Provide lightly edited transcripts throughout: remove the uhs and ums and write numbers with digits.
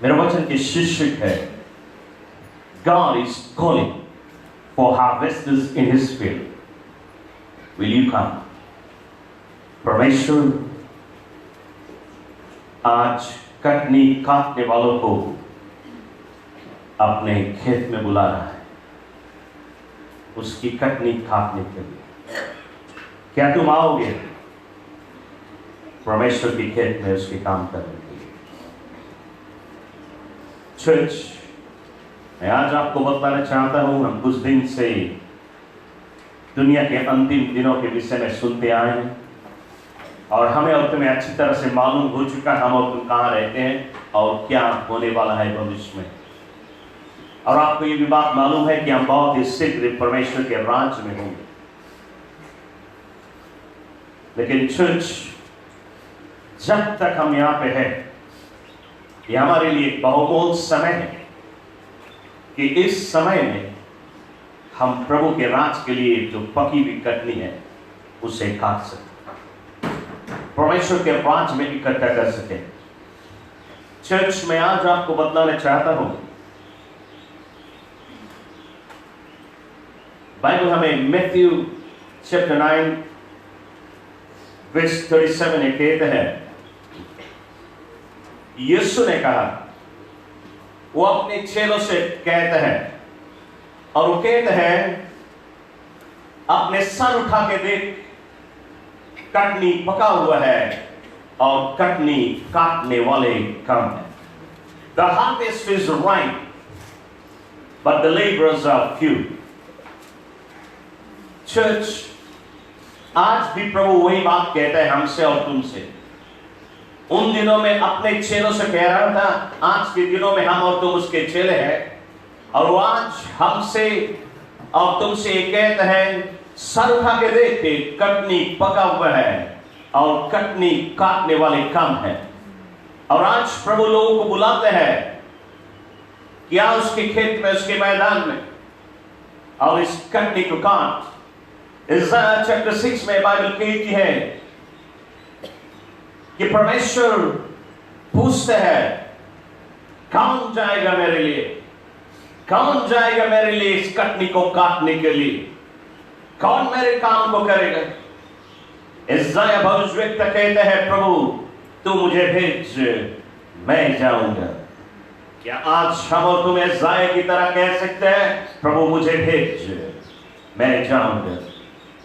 मेरा वचन के शीर्षक है God is calling for harvesters in His field. Will you come? परमेश्वर आज कटनी काटने वालों को अपने खेत में बुला रहा है, उसकी कटनी काटने के लिए। क्या तुम आओगे परमेश्वर के खेत में उसके काम करने के लिए? चर्च, मैं आज आपको बताना चाहता हूं, हम कुछ दिन से दुनिया के अंतिम दिनों के विषय में सुनते आए हैं और हमें और तुम्हें अच्छी तरह से मालूम हो चुका है हम और तुम कहाँ रहते हैं और क्या होने वाला है भविष्य में। और आपको ये भी बात मालूम है कि हम बहुत ही शीघ्र परमेश्वर के राज्य में होंगे। लेकिन चर्च, जब तक हम यहाँ पे हैं, ये हमारे लिए एक बहुमूल्य समय है कि इस समय में हम प्रभु के राज के लिए जो पकी हुई कटनी है उसे काट सकें, परमेश्वर के राज में इकट्ठा कर सकें। चर्च में आज आपको बतलाना चाहता हूं, बाइबल हमें मैथ्यू चैप्टर 9 वर्स 37 में कहता है, यीशु ने कहा, वो अपने चेलों से कहता है और वो कहता है, अपने सर उठा के देख, कटनी पका हुआ है और कटनी काटने वाले कम है। The harvest is ripe, but the laborers are few. Church, आज भी प्रभु वही बात कहता है हमसे और तुमसे। उन दिनों में अपने चेलों से कह रहा था, आज के दिनों में हम और तुम उसके चेले हैं, और वो आज हमसे और तुमसे ये कहता है, सर उठा के देखे, कटनी पका हुआ है और कटनी काटने वाले कम है। और आज प्रभु लोगों को बुलाते हैं कि आ उसके खेत में, उसके मैदान में, और इस कटनी को काट। इज़ाया चैप्टर 6 में बाइबल कहती है कि परमेश्वर पूछते हैं, कौन जाएगा मेरे लिए, कौन जाएगा मेरे लिए इस कटनी को काटने के लिए, कौन मेरे काम को करेगा? इज़ाया भविष्यवक्ता कहता है, प्रभु तू मुझे भेज, मैं जाऊंगा। क्या आज हम और तुम इज़ाया की तरह कह सकते हैं, प्रभु मुझे भेज, मैं जाऊंगा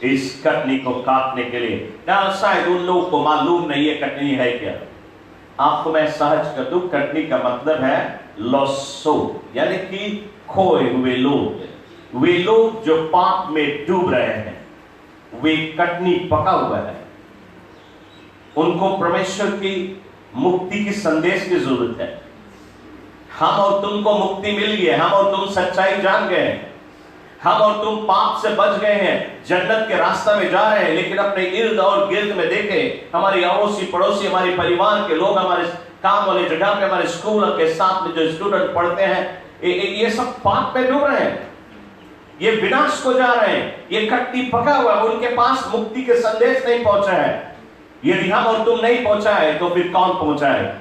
इस कटनी को काटने के लिए? ना, शायद उन लोगों को मालूम नहीं है कटनी है क्या। आपको मैं सहज कर दूं, कटनी का मतलब है लॉसो, यानी कि खोए हुए लोग, वे लोग जो पाप में डूब रहे हैं, वे कटनी पका हुआ है, उनको परमेश्वर की मुक्ति की संदेश की जरूरत है। हम और तुमको मुक्ति मिल गई है, हम और तुम सच्चाई जान गए हैं, हम और तुम पाप से बच गए हैं, जन्नत के रास्ते में जा रहे हैं। लेकिन अपने इर्द और गिर्द में देखें, हमारी अड़ोसी पड़ोसी, हमारे परिवार के लोग, हमारे काम वाले जगह पे, हमारे स्कूल के साथ में जो स्टूडेंट पढ़ते हैं, ये सब पाप में डूब रहे हैं, ये विनाश को जा रहे हैं, ये कटनी पका हुआ है, उनके पास मुक्ति के संदेश नहीं पहुंचा है। यदि हम और तुम नहीं पहुंचा है तो फिर कौन पहुंचा है?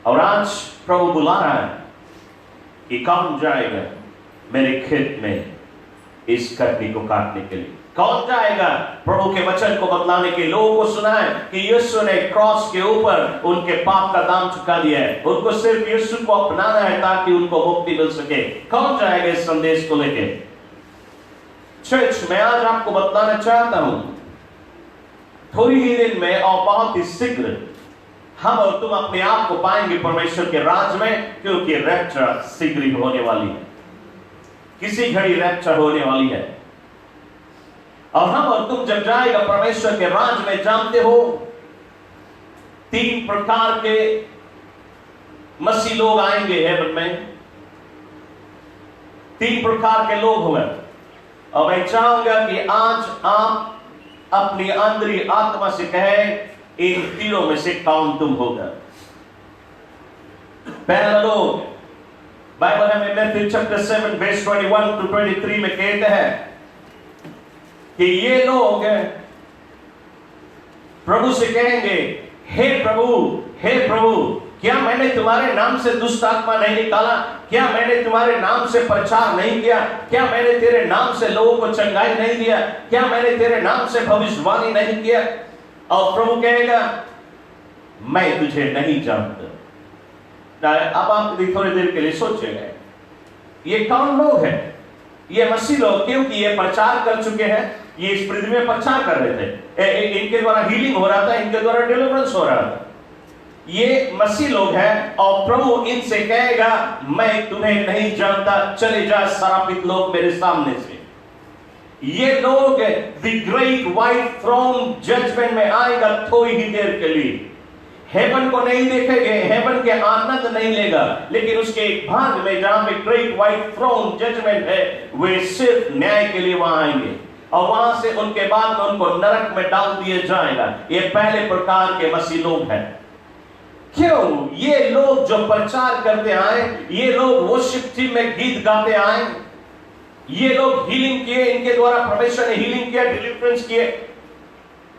और आज प्रभु बुला रहा है कि कौन जाएगा मेरे खेत में इस कटनी को काटने के लिए? कौन जाएगा प्रभु के वचन को बतलाने के? लोगों को सुना है कि यीशु ने क्रॉस के ऊपर उनके पाप का दाम चुका दिया है, उनको सिर्फ यीशु को अपनाना है ताकि उनको मुक्ति मिल सके। कौन जाएगा इस संदेश को लेके? चर्च, मैं आज आपको बताना चाहता हूं, थोड़ी ही दिन में और बहुत ही शीघ्र हम और तुम अपने आप को पाएंगे परमेश्वर के राज में, क्योंकि रैप्चर शीघ्र ही होने वाली है, किसी घड़ी रैप्चर होने वाली है। और हम और तुम जब जाएगा परमेश्वर के राज में, जानते हो 3 प्रकार के मसीह लोग आएंगे हेवन में, 3 प्रकार के लोग हुए। और मैं चाहूंगा कि आज आप अपनी अंदरी आत्मा से कहें, इन तीनों में से कौन तुम होगा? पहला लोग, बाइबल हमें मैथ्यू चैप्टर 7 वर्स 21 to 23 में कहते हैं कि ये लोग प्रभु से कहेंगे, हे प्रभु क्या मैंने तुम्हारे नाम से दुष्ट आत्मा नहीं निकाला? क्या मैंने तुम्हारे नाम से प्रचार नहीं किया? क्या मैंने तेरे नाम से लोगों को चंगाई नहीं दिया? क्या मैंने तेरे नाम से भविष्यवाणी नहीं किया? और प्रभु कहेगा मैं तुझे नहीं जानता। अब आप थोड़ी देर के लिए सोचेंगे ये कौन लोग हैं? ये मसीह लोग, क्योंकि ये प्रचार कर चुके हैं, ये इस पृथ्वी में प्रचार कर रहे थे, इनके द्वारा हीलिंग हो रहा था, इनके द्वारा डिलीवरेंस हो रहा था। ये मसीह लोग हैं और प्रभु इनसे कहेगा मैं तुम्हें नहीं जानता, चले जा श्रापित लोग मेरे सामने से। ये लोग the great white throne judgement में आएगा थोड़ी ही देर के लिए, हेवन को नहीं देखेंगे, हेवन के आनंद नहीं लेगा, लेकिन उसके एक भाग में जहां पे ग्रेट व्हाइट थ्रोन जजमेंट है, वे सिर्फ न्याय के लिए वहां आएंगे और वहां से उनके बाद में उनको नरक में डाल दिया जाएगा। ये पहले प्रकार के मसीह लोग हैं। क्यों? ये लोग जो प्रचार करते आए, ये लोग वर्शिप टीम में गीत गाते आए, ये लोग हीलिंग किए, इनके द्वारा परमेश्वर ने हीलिंग किया, डिलीवरेंस किए,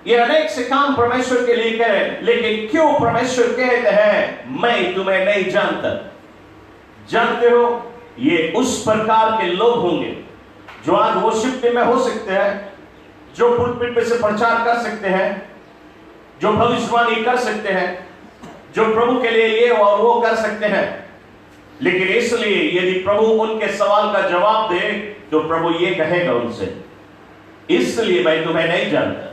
ये अनेक से काम परमेश्वर के लिए करें, लेकिन क्यों परमेश्वर कहते हैं मैं तुम्हें नहीं जानता? जानते हो, ये उस प्रकार के लोग होंगे जो आज वर्शिप टीम में हो सकते हैं, जो पुलपिट पे से प्रचार कर सकते हैं, जो भविष्यवाणी कर सकते हैं, जो प्रभु के लिए ये और वो कर सकते हैं, लेकिन इसलिए यदि प्रभु उनके सवाल का जवाब दे तो प्रभु ये कहेगा उनसे इसलिए मैं तुम्हें नहीं जानता,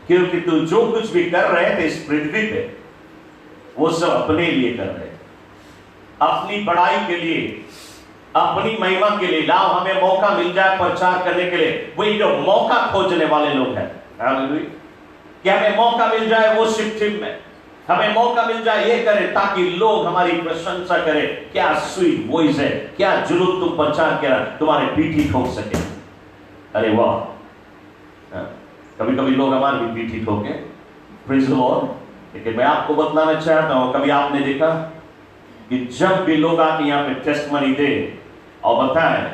क्योंकि तू जो कुछ भी कर रहे थे इस पृथ्वी पे वो सब अपने लिए कर रहे थे, अपनी बड़ाई के लिए, अपनी महिमा के लिए। लाओ हमें मौका मिल जाए प्रचार करने के लिए, वही जो मौका खोजने वाले लोग हैं। कि हमें मौका मिल जाए वो शिप में, हमें मौका मिल जाए ये करें ताकि लोग हमारी प्रशंसा करें, क्या स्वीट वॉइस है, क्या जुलूस तुम प्रचार करा, तुम्हारे पीठी ठोक सके। अरे वाह, कभी कभी लोग हमारी भी पीठी ठोके, प्रेज़ द लॉर्ड। लेकिन मैं आपको बतलाना चाहता हूं, कभी आपने देखा कि जब भी लोग आके यहाँ पे टेस्टमनी दे और बताएं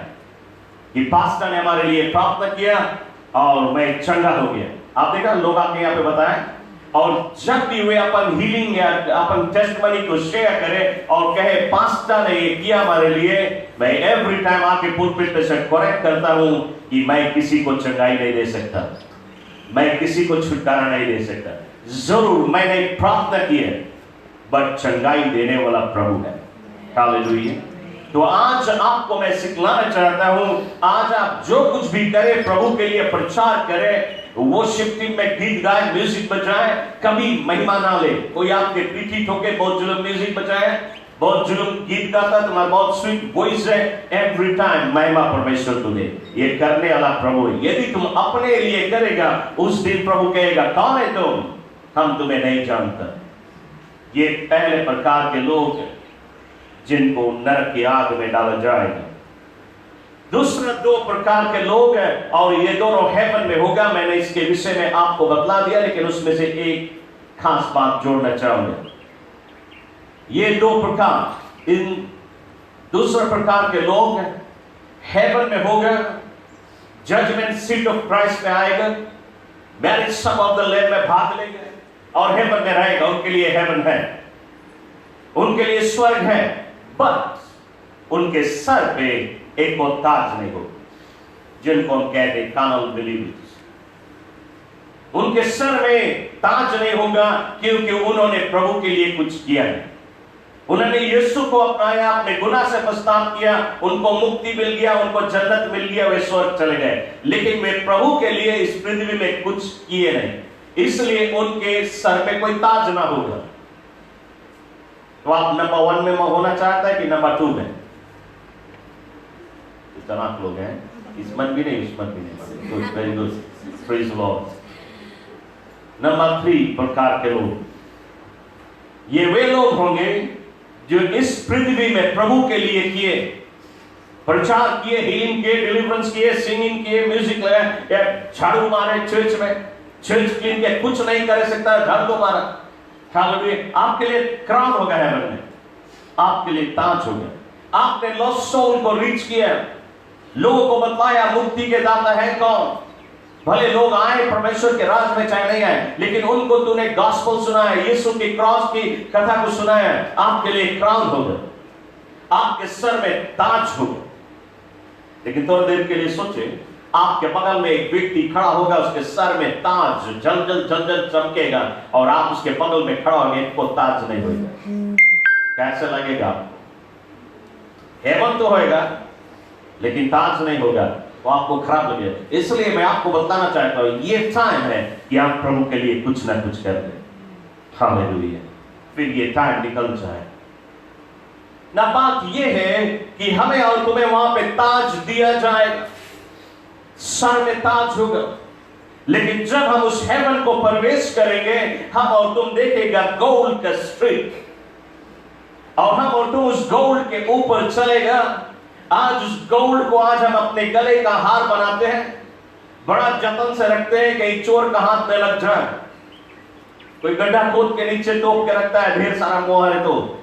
कि पास्टर ने हमारे लिए प्रार्थना किया और मैं चंगा हो गया, आप देखा लोग आके यहाँ पे बताएं, और जब भी वे अपन हीलिंग या अपन टेस्टमनी को शेयर करें और कहे पास्टर ने ये किया हमारे लिए, मैं एवरी टाइम आके पुलपिट पे से करेक्ट करता हूं कि मैं किसी को चंगाई नहीं दे सकता, मैं किसी को छुटकारा नहीं दे सकता। जरूर मैंने प्रार्थना की है, बट चंगाई देने वाला प्रभु है। हालेलुया। तो आज आपको मैं सिखलाना चाहता हूं, आज आप जो कुछ भी करें प्रभु के लिए प्रचार करें, वो शिफ्टिंग में गीत गाए, म्यूजिक बजाए, कभी महिमा ना ले। कोई आपके पीठी ठोके, बहुत जुलूम म्यूजिक बजाए, बहुत जुलूम गीत गाता, तुम्हारा बहुत स्वीट वॉइस है, एवरी टाइम महिमा परमेश्वर तुझे, ये करने वाला प्रभु है। यदि तुम अपने लिए करेगा, उस दिन प्रभु कहेगा कौन है तुम, हम तुम्हें नहीं जानता। ये पहले प्रकार के लोग हैं जिनको नरक की आग में डाला जाएगा। दूसरा दो प्रकार के लोग हैं और ये दोनों हेवन में होगा। मैंने इसके विषय में आपको बतला दिया, लेकिन उसमें से एक खास बात जोड़ना चाहूंगा। ये दो प्रकार, इन दूसरे प्रकार के लोग हेवन में होगा, जजमेंट सीट ऑफ क्राइस्ट में आएगा, marriage some of the lamb में भाग लेंगे और हेवन में रहेगा। उनके लिए हेवन है, उनके लिए स्वर्ग है, बट उनके सर पे एक और ताज नहीं होगा, जिनको हम कहते हैं कार्नल बिलीवर्स। उनके सर में ताज नहीं होगा, क्योंकि उन्होंने प्रभु के लिए कुछ किया है। उन्होंने यीशु को अपनाया, अपने गुनाह से पछतावा किया, उनको मुक्ति मिल गया, उनको जन्नत मिल गया, वे स्वर्ग चले गए। लेकिन वे प्रभु के लिए इस पृथ्वी में कुछ किए नहीं, इसलिए उनके सर में कोई ताज ना होगा। तो आप नंबर 1 में होना चाहता है कि नंबर 2 में? इतना लोग हैं, इस मन भी नहीं, उस मन भी नहीं। Good, very good, praise the Lord. Number 3 प्रकार के लोग, ये वे लोग होंगे जो इस पृथ्वी में प्रभु के लिए किए, प्रचार किए, हीलिंग किए, डिलीवरेंस किए, सिंगिंग किए, म्यूजिक लगाया, झाड़ू मारे चर्च में, चर्च क्लीन किया, कुछ नहीं कर सकता, झाड़ू तो मारा। हालेलुया। आपके लिए क्राउन होगा हेवन में, आपके लिए ताज होगा। आपने लॉस्ट सोल को रीच किया, लोगों को बताया मुक्ति के दाता है कौन, भले लोग आए परमेश्वर के राज में चाहे नहीं आए, लेकिन उनको तूने गॉस्पेल सुनाया, यीशु की क्रॉस की कथा को सुनाया, आपके लिए क्राउन होगा, आपके सर में ताज होगा। लेकिन थोड़ी देर के लिए सोचे, आपके बगल में एक व्यक्ति खड़ा होगा, उसके सर में ताज जल जल जल जल चमकेगा, और आप उसके बगल में खड़ा होंगे, आपको ताज नहीं होगा। कैसे लगेगा आपको? हेवन तो होगा लेकिन ताज नहीं होगा, वो आपको खराब लगेगा। इसलिए मैं आपको बताना चाहता हूं, ये टाइम है कि आप प्रभु के लिए कुछ ना कुछ कर दें। हालेलुया। फिर ये टाइम निकल जाए ना। बात ये है कि हमें और तुम्हें वहां पे ताज दिया जाएगा, सर में ताज होगा। लेकिन जब हम उस हेवन को प्रवेश करेंगे, हम और तुम देखेगा गोल्ड का स्ट्रीट, और हम और तुम उस गोल्ड के ऊपर चलेगा। आज उस गोल्ड को आज हम अपने गले का हार बनाते हैं, बड़ा जतन से रखते हैं, कहीं चोर का हाथ में लग जाए। कोई गड्ढा खोद के नीचे तोप के रखता है, ढेर सारा मोहर है, तो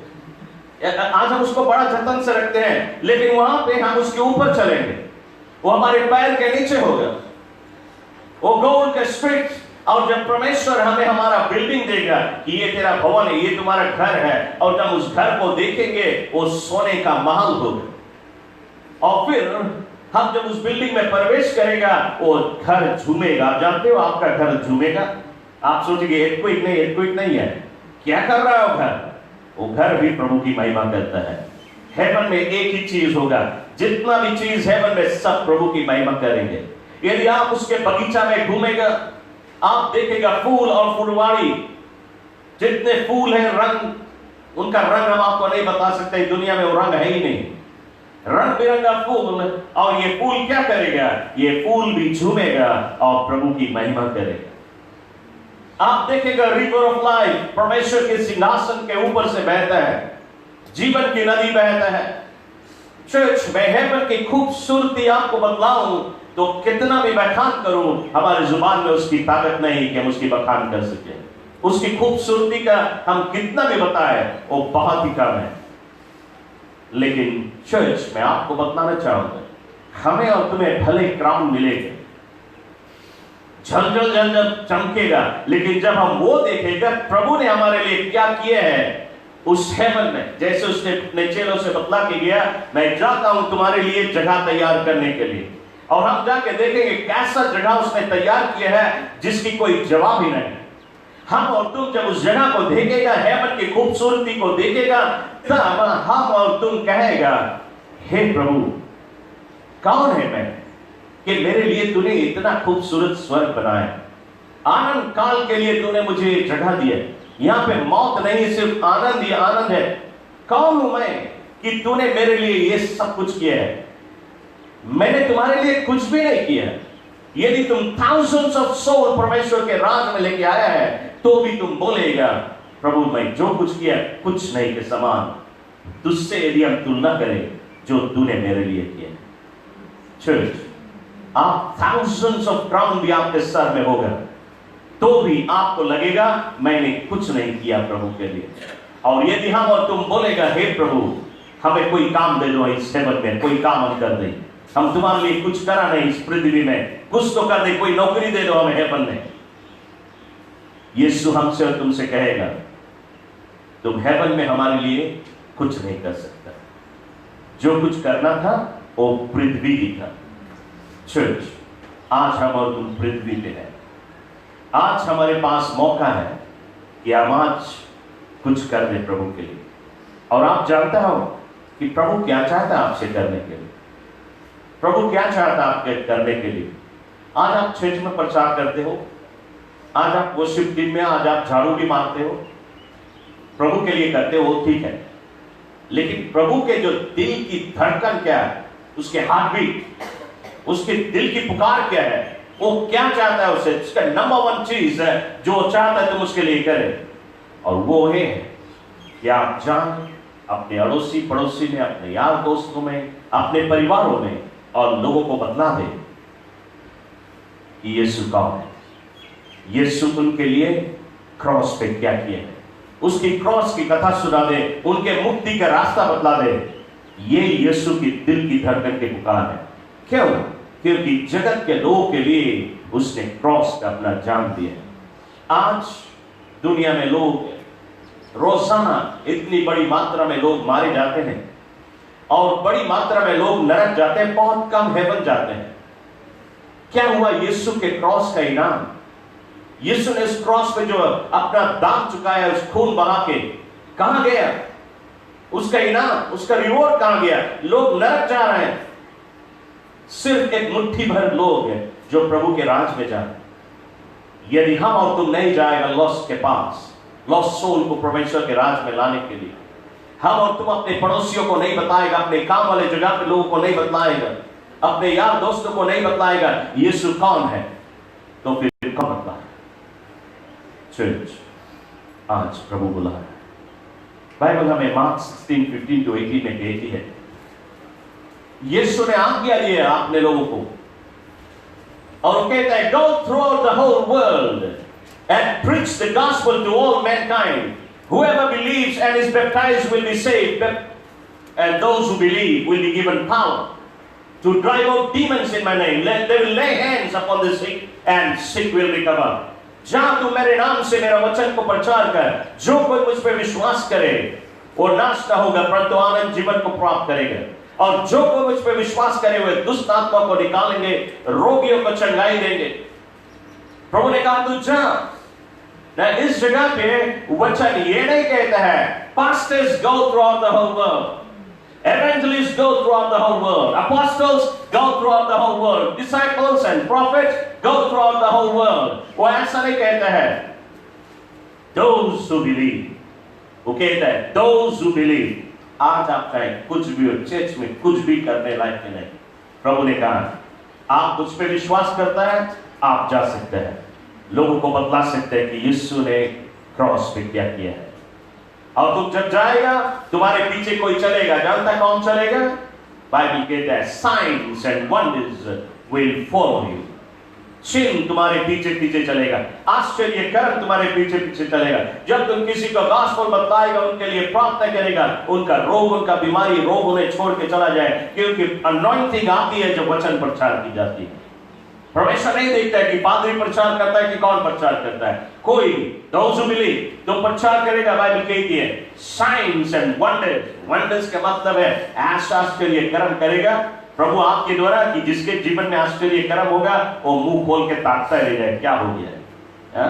आज हम उसको बड़ा जतन से रखते हैं, लेकिन वहां पे हम उसके ऊपर चलेंगे, वो हमारे पैर के नीचे होगा, वो गोल्ड का स्ट्रीट। और जब परमेश्वर हमें हमारा बिल्डिंग देगा कि ये तेरा भवन है, ये तुम्हारा घर है, और जब उस घर को देखेंगे, वो सोने का महल होगा। और फिर हम जब उस बिल्डिंग में प्रवेश करेगा, वो घर झूमेगा। जानते हो आपका घर झूमेगा? आप सोचेंगे एर्थक्वेक नहीं है, क्या कर रहा है वो घर? वो घर भी प्रभु की महिमा करता है। हेवन में एक ही चीज होगा, जितना भी चीज हेवन में सब प्रभु की महिमा करेंगे। यदि आप उसके बगीचा में घूमेगा, आप देखेगा फूल और फुलवाड़ी, जितने फूल हैं, रंग, उनका रंग हम आपको नहीं बता सकते, दुनिया में वो रंग है ही नहीं, रंग बिरंगा फूल। और ये फूल क्या करेगा? ये फूल भी झूमेगा और प्रभु की महिमा करेगा। आप देखेगा रिवर ऑफ लाइफ, परमेश्वर के सिंहासन के ऊपर से बहता है, जीवन की नदी बहता है। चर्च में हेवन की खूबसूरती आपको बतलाऊं तो कितना भी बखान करूं, हमारे जुबान में उसकी ताकत नहीं कि हम उसकी बखान कर सके। उसकी खूबसूरती का हम कितना भी बताएं, वो बहुत ही कम है। लेकिन चर्च में आपको बताना चाहूंगा, हमें और तुम्हें भले क्राउन मिलेगा, झलझल झलझल चमकेगा, लेकिन जब हम वो देखेगा प्रभु ने हमारे लिए क्या किया है उस हेवन में, जैसे उसने अपने चेलों से बतला के गया, मैं जाता हूं तुम्हारे लिए जगह तैयार करने के लिए। और हम जाके देखेंगे कैसा जगह उसने तैयार किया है जिसकी कोई जवाब ही नहीं। हम और तुम जब उस जगह को देखेगा, हेवन की खूबसूरती को देखेगा, तब हम और तुम कहेगा, हे प्रभु कौन है मैं कि मेरे लिए तूने इतना खूबसूरत स्वर्ग बनाया, आनंद काल के लिए तूने मुझे जगह दिया, यहां पे मौत नहीं, सिर्फ आनंद ही आनंद है। कौन हूं मैं कि तूने मेरे लिए ये सब कुछ किया है? मैंने तुम्हारे लिए कुछ भी नहीं किया। यदि तुम थाउजेंड्स ऑफ सोल परमेश्वर के राज में लेके आया है, तो भी तुम बोलेगा, प्रभु मैं जो कुछ किया कुछ नहीं के समान, तुझसे यदि हम तुलना करें जो तूने मेरे लिए किया। चर्च, आप थाउजेंड्स ऑफ क्राउन भी आपके सर में होगा, तो भी आपको लगेगा मैंने कुछ नहीं किया प्रभु के लिए। और यदि हम और तुम बोलेगा, हे प्रभु हमें कोई काम दे दो इस हेवन में, कोई काम हम कर दें, हम तुम्हारे लिए कुछ करा नहीं इस पृथ्वी में, कुछ तो कर दे, कोई नौकरी दे दो हमें हेवन में। यीशु हमसे और तुमसे कहेगा, तुम हेवन में हमारे लिए कुछ नहीं कर सकता, जो कुछ करना था वो पृथ्वी ही था। चर्च, आज हम और तुम पृथ्वी पे हैं। आज हमारे पास मौका है कि हम आज कुछ कर दें प्रभु के लिए। और आप जानते हो कि प्रभु क्या चाहता है आपसे करने के लिए। प्रभु क्या चाहता है आपके करने के लिए। आज आप चर्च में प्रचार करते हो, आज आप वर्शिप टीम में, आज आप झाड़ू भी मारते हो, प्रभु के लिए करते हो, ठीक है। लेकिन प्रभु के जो दिल की धड़कन क्या है, उसके हार्ट बीट, उसके दिल की पुकार क्या है, वो क्या चाहता है उससे, उसका नंबर वन चीज है जो चाहता है तुम उसके लिए करें, और वो है कि आप जान अपने अड़ोसी पड़ोसी में, अपने यार दोस्तों में, अपने परिवारों में, और लोगों को बतला दे कि यीशु कौन है। यीशु उनके लिए क्रॉस पे क्या किया है, उसकी क्रॉस की कथा सुना दे, उनके मुक्ति का रास्ता बतला दे। ये यीशु की दिल की धड़कन की पुकार है। क्यों? क्योंकि जगत के लोगों के लिए उसने क्रॉस पे अपना जान दिया। आज दुनिया में लोग रोजाना इतनी बड़ी मात्रा में लोग मारे जाते हैं और बड़ी मात्रा में लोग नरक जाते हैं, बहुत कम हेवन जाते हैं। क्या हुआ? यीशु के क्रॉस का इनाम, यीशु ने इस क्रॉस पे जो अपना दाम चुकाया, उस खून बहा के, कहां गया उसका इनाम, उसका रिवॉर्ड कहां गया? लोग नरक जा रहे हैं। सिर्फ एक मुट्ठी भर लोग हैं जो प्रभु के राज में जाए। यदि हम और तुम नहीं जाएगा लॉस्ट के पास, लॉस्ट सोल को परमेश्वर के राज में लाने के लिए, हम और तुम अपने पड़ोसियों को नहीं बताएगा, अपने काम वाले जगह पे लोगों को नहीं बताएगा, अपने यार दोस्तों को नहीं बताएगा यीशु कौन है, तो फिर कौन बताएगा? चर्च, आज प्रभु बुला रहा है। बाइबल हमें मार्क 16:15-18 में कहती है, यीशु ने आज्ञा दी है आपने लोगों को, और कहता है go throughout the whole world and preach the gospel to all mankind. Whoever believes and is baptized will be saved, and those who believe will be given power to drive out demons in my name. They will lay hands upon the sick and sick will recover. जहां तू मेरे नाम से मेरा वचन को प्रचार कर, जो कोई मुझ पर विश्वास करे वो नाश न होगा परंतु आनंद जीवन को प्राप्त करेगा, और जो कोई मुझ पर विश्वास करे हुए दुष्ट आत्मा को निकालेंगे, रोगियों को चंगाई देंगे। प्रभु ने कहा तू जा। इस जगह पे वचन ये नहीं कहता है pastors go throughout the whole world, evangelists go throughout the whole world, apostles go throughout the whole world, disciples and prophets go throughout the whole world। वो ऐसा नहीं कहता है those who believe, वो कहता है those who believe। आज आप चाहे कुछ भी हो, चर्च में कुछ भी करने लायक नहीं। प्रभु ने कहा आप मुझ पे विश्वास करता है, आप जा सकते हैं, लोगों को बतला सकते हैं कि यीशु ने क्रॉस पे क्या किया है। और तुम जब जाएगा तुम्हारे पीछे कोई चलेगा, जानता कौन चलेगा? बाइबल कहता है science and wonders will follow you. चिन्ह तुम्हारे पीछे पीछे चलेगा, आश्चर्य कर्म तुम्हारे पीछे पीछे चलेगा। जब तुम किसी को गॉस्पेल बताएगा, उनके लिए प्रार्थना करेगा, उनका रोग, उनका बीमारी रोग उन्हें छोड़ के चला जाए, क्योंकि अनॉइंटिंग आती है जब वचन प्रचार की जाती है। परमेश्वर नहीं देखता है कि पादरी प्रचार करता है कि कौन प्रचार करता है, कोई those who believe तो प्रचार करेगा। बाइबल कहती है साइंस एंड वंडर्स, वंडर्स का मतलब है ऐसा आश्चर्य कर्म करेगा प्रभु आपके द्वारा कि जिसके जीवन में आश्चर्य कर्म होगा वो मुंह खोल के ताकता रह जाए, क्या हो गया है?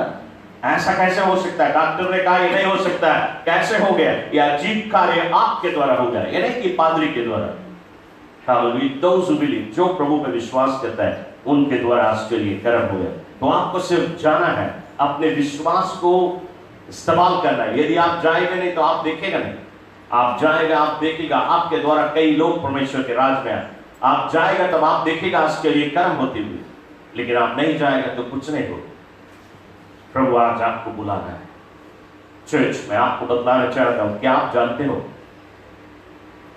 ऐसा कैसे हो सकता है? डॉक्टर ने कहा ये नहीं हो सकता है, कैसे हो गया? या अजीब कार्य आपके द्वारा हो गया, ये नहीं कि पादरी के द्वारा। Those who believe, जो प्रभु पे विश्वास करता है उनके द्वारा आश्चर्य कर्म हो गया। तो आपको सिर्फ जाना है, अपने विश्वास को इस्तेमाल करना है। यदि आप जाएंगे नहीं तो आप देखेगा नहीं, आप जाएगा आप देखेगा, आपके द्वारा कई लोग परमेश्वर के राज में आए। आप जाएगा तब आप देखेगा आश्चर्य कर्म होती हुई, लेकिन आप नहीं जाएगा तो कुछ नहीं होगा। प्रभु आज आपको बुलाना है। चर्च में आपको बतलाना चाहता हूं, क्या आप जानते हो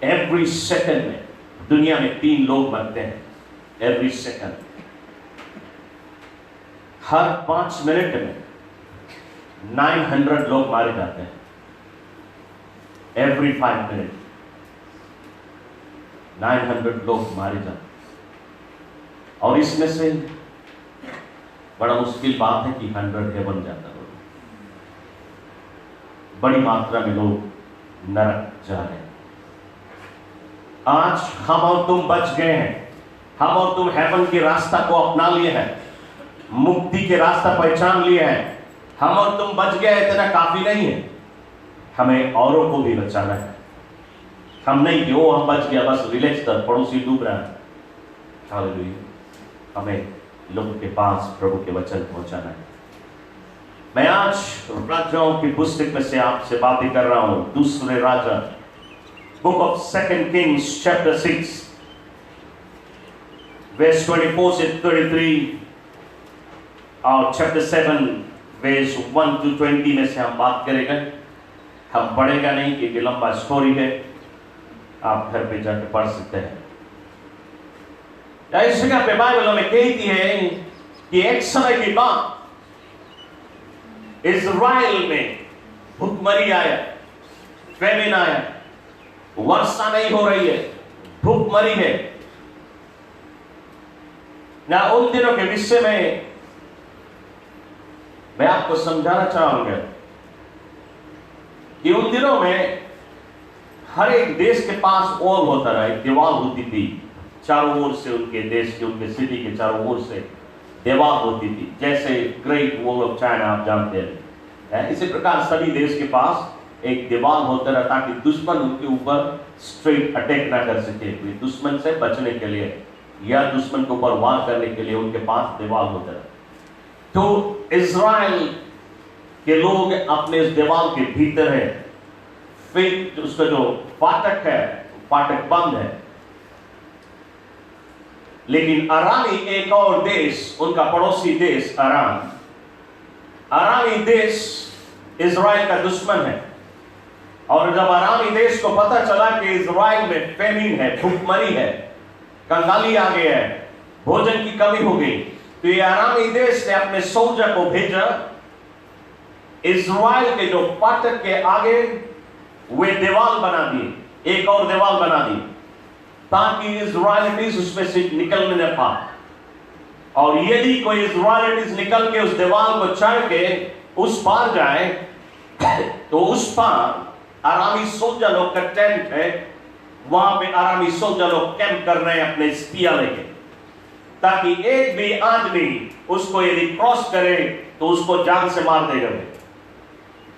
एवरी सेकंड में दुनिया में 3 लोग मरते हैं। एवरी सेकंड, हर 5 मिनट में 900 लोग मारे जाते हैं। एवरी 5 मिनट 900 लोग मारे जाते हैं, और इसमें से बड़ा मुश्किल बात है कि 100 हेवन जाता है। बड़ी मात्रा में लोग नरक जा रहे हैं। आज हम और तुम बच गए हैं, हम और तुम हेवन के रास्ता को अपना लिए हैं, मुक्ति के रास्ता पहचान लिए हैं। हम और तुम बच गए, इतना काफी नहीं है, हमें औरों को भी बचाना है। हम नहीं कि वो हम बच गया बस रिलैक्स कर, पड़ोसी डूब रहा है। हालेलुया। हमें लोगों के पास प्रभु के वचन पहुंचाना है। मैं आज राजाओं की पुस्तक में से आपसे बातें कर रहा हूं। दूसरे राजा, book of 2 Kings chapter 6 verse 24 से 33 और chapter 7 verse 1 to 20 में से हम बात करेंगे। हम पढ़ेगा नहीं कि लंबा स्टोरी है, आप घर पे जाकर पढ़ सकते हैं। इस जगह पे बाइबल में कहती है कि एक समय के बाद इज़राइल में भूखमरी आया, फैमिन आया, वर्षा नहीं हो रही है, भूखमरी है ना। उन दिनों के विषय में मैं आपको समझाना चाहूंगा कि उन दिनों में हर एक देश के पास वॉल होता रहा, एक दीवार होती थी चारों ओर से, उनके देश के, उनके सिटी के चारों ओर से दीवार होती थी, जैसे ग्रेट वॉल ऑफ चाइना आप जानते हैं। इसी प्रकार सभी देश के पास एक दीवार होता रहा ताकि दुश्मन उनके ऊपर स्ट्रेट अटैक ना कर सके। दुश्मन से बचने के लिए या दुश्मन के ऊपर वार करने के लिए उनके पास दीवार होता रहा। तो इज़राइल के लोग अपने इस दीवार के भीतर है, फिर उसका जो फाटक है, फाटक बंद है। लेकिन अरामी एक और देश, उनका पड़ोसी देश अरामी देश इज़राइल का दुश्मन है। और जब अरामी देश को पता चला कि इज़राइल में फेमिन है, भूखमरी है, कंगाली आ गया है, भोजन की कमी हो गई, तो ये अरामी देश ने अपने सोल्जर को भेजा इज़राइल के जो फाटक के आगे वे दीवार बना दिए, एक और दीवार बना दी ताकि इज़राइलिटीज उसमें से निकलने न पाए। और यदि कोई इज़राइलिटीज निकल के उस दीवार को चढ़ के उस पार जाए तो उस पार अरामी सोल्जर लोग का टेंट है, वहां पे अरामी सोल्जर लोग कैंप कर रहे हैं अपने स्पीयर लेके, ताकि एक भी आदमी उसको यदि क्रॉस करे तो उसको जान से मार देगा।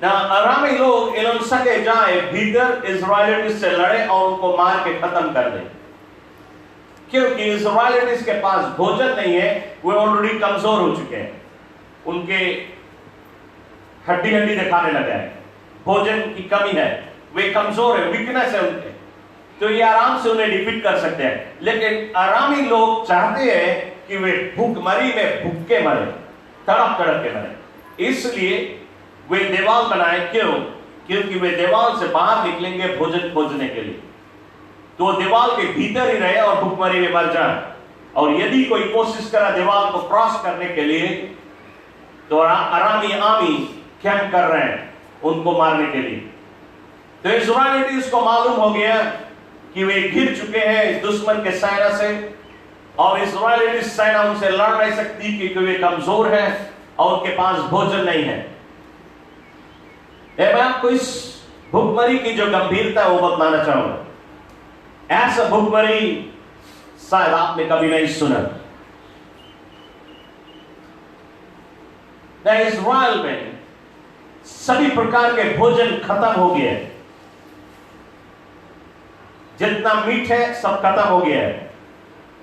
ना अरामी लोग इन सके जाए भीतर इज़राइलिटीज से लड़े और उनको मार के खत्म कर दे, क्योंकि इज़राइलिटीज के पास भोजन नहीं है, वे ऑलरेडी कमजोर हो चुके हैं, उनके हड्डी हड्डी दिखाने लगे हैं, भोजन की कमी है, वे कमजोर है, वीकनेस है उनके, तो ये आराम से उन्हें डिफीट कर सकते हैं। लेकिन अरामी लोग चाहते हैं कि वे भूखमरी में भूखे मरे, तड़प तड़प के मरे, इसलिए वे दीवार बनाए। क्यों? क्योंकि वे दीवार से बाहर निकलेंगे भोजन खोजने के लिए, तो दीवार के भीतर ही रहे और भूखमरी में मर जाए। और यदि कोई कोशिश करा दीवार को क्रॉस करने के लिए तो अरामी आर्मी कैंप कर रहे हैं उनको मारने के लिए। तो इज़राइलिटीज को मालूम हो गया कि वे घिर चुके हैं इस दुश्मन के सेना से, और इज़राइलिटीज सेना उनसे लड़ नहीं सकती क्योंकि वे कमजोर हैं और उनके पास भोजन नहीं है। मैं आपको इस भूखमरी की जो गंभीरता है वो बताना चाहूंगा। ऐसा भूखमरी शायद आपने कभी नहीं सुना। इज़राइल में सभी प्रकार के भोजन खत्म हो गए, जितना मीट है सब खत्म हो गया है,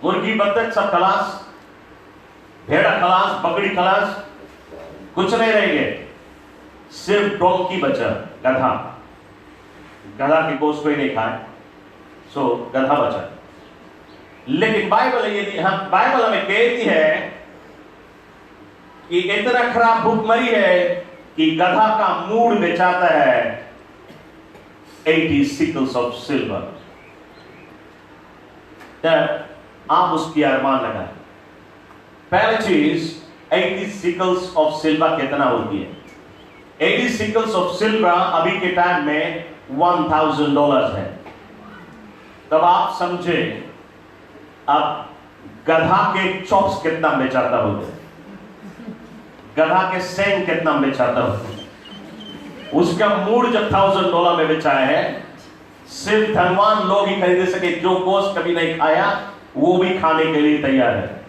मुर्गी बत्तख सब खलास, भेड़ा खलास, बकरी खलास, कुछ नहीं रह गए, सिर्फ डोंकी बचा, गधा की गोश्त कोई नहीं खाए, सो गधा बचा। लेकिन बाइबल हमें कहती है कि इतना खराब भूखमरी है कि गधा का मूड बेचाता है 80 सिकल्स ऑफ सिल्वर। आप उसकी अरमान लगाएं। पहली चीज, 80 सिकल्स ऑफ सिल्वर कितना होती है? 80 सिकल्स ऑफ सिल्वर अभी के टाइम में $1000 है। तब आप समझे अब गधा के चॉप्स कितना बेचाता होगा, गधा के सेंग कितना बेचाता होगा। उसका मूड जब $1000 में बेचा है, सिर्फ धनवान लोग ही खरीद सके, जो गोश्त कभी नहीं खाया वो भी खाने के लिए तैयार है।